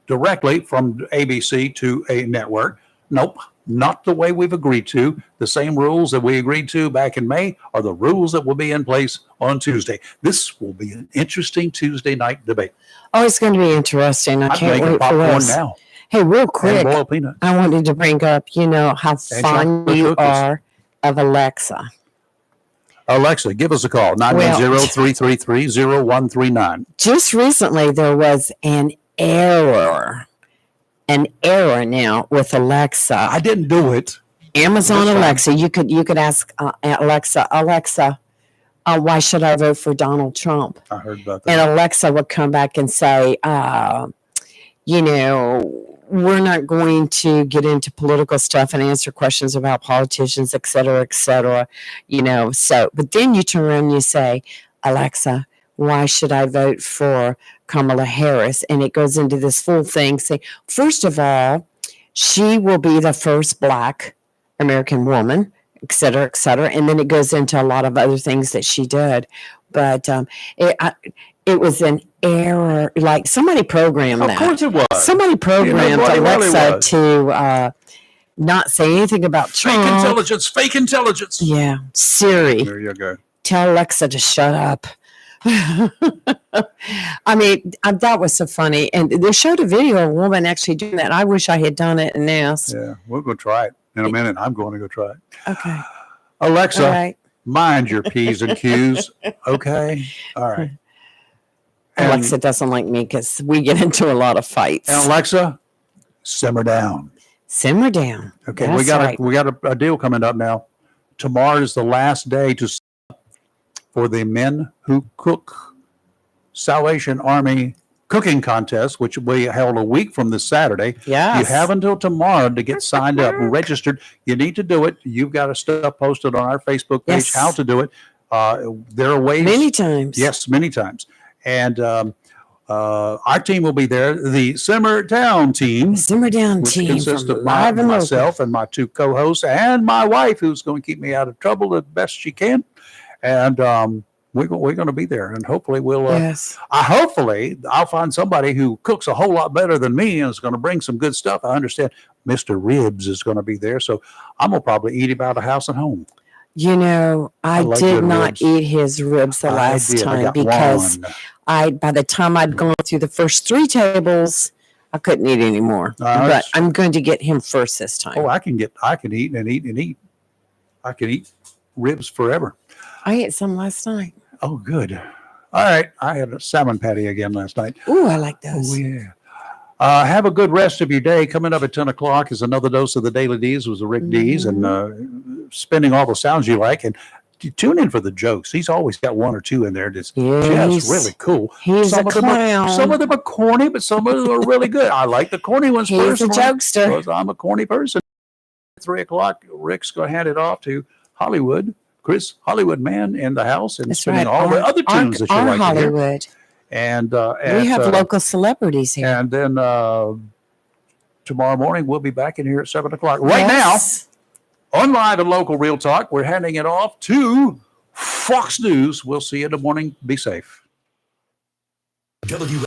directly from ABC to a network, nope, not the way we've agreed to. The same rules that we agreed to back in May are the rules that will be in place on Tuesday. This will be an interesting Tuesday night debate. Oh, it's going to be interesting. I can't wait for this. Now. Hey, real quick, I wanted to bring up, how fond you are of Alexa. Alexa, give us a call, 910-333-0139. Just recently, there was an error now with Alexa. I didn't do it. Amazon Alexa, you could ask Alexa, why should I vote for Donald Trump? I heard about that. And Alexa would come back and say, we're not going to get into political stuff and answer questions about politicians, et cetera, so, but then you turn around and you say, Alexa, why should I vote for Kamala Harris? And it goes into this full thing. Say, first of all, she will be the first Black American woman, et cetera, and then it goes into a lot of other things that she did. But it was an error. Like somebody programmed that. Of course it was. Somebody programmed Alexa to not say anything about Trump. Fake intelligence. Yeah. Siri. There you go. Tell Alexa to shut up. I mean, that was so funny. And they showed a video of a woman actually doing that. I wish I had done it and asked. Yeah, we'll go try it in a minute. I'm going to go try it. Okay. Alexa, All right. mind your P's and Q's. Okay. All right. And, Alexa doesn't like me because we get into a lot of fights. and Alexa, simmer down. Simmer down. Okay, That's right. we got a deal coming up now. Tomorrow is the last day for the Men Who Cook Salvation Army cooking contest, which will be held a week from this Saturday. Yes. You have until tomorrow to get signed up, registered. You need to do it. You've got stuff posted on our Facebook page Yes. how to do it. There are ways. Many times. Yes, many times. And our team will be there. The Simmer Down team. Simmer Down Which team. consists from of Live and Local. myself and my two co-hosts and my wife, who's going to keep me out of trouble the best she can. And we're going to be there, and hopefully Yes. I'll find somebody who cooks a whole lot better than me and is going to bring some good stuff. I understand Mr. Ribs is going to be there, so I'm going to probably eat him out of house and home. You know, I like did good not ribs. eat his ribs the I last did. I time got because one. by the time I'd gone through the first 3 tables, I couldn't eat anymore. But that's- I'm going to get him first this time. Oh, I can eat and eat and eat. I can eat ribs forever. I ate some last night. Oh, good. All right. I had a salmon patty again last night. Ooh, I like those. Oh, yeah. Have a good rest of your day. Coming up at 10 o'clock is another dose of the Daily D's with the Rick D's and spinning all the sounds you like. And tune in for the jokes. He's always got one or two in there that's just really cool. He's some a of them clown. some of them are corny, but some of them are really good. I like the corny ones He's a personally, jokester. because I'm a corny person. 3 o'clock, Rick's going to hand it off to Hollywood. Chris Hollywood Man in the house and That's spinning right. all the other tunes that you like to hear. Hollywood. And We have local celebrities here. And then tomorrow morning we'll be back in here at 7 o'clock. Right Yes. now, on Live and Local Real Talk, we're handing it off to Fox News. We'll see you in the morning. Be safe.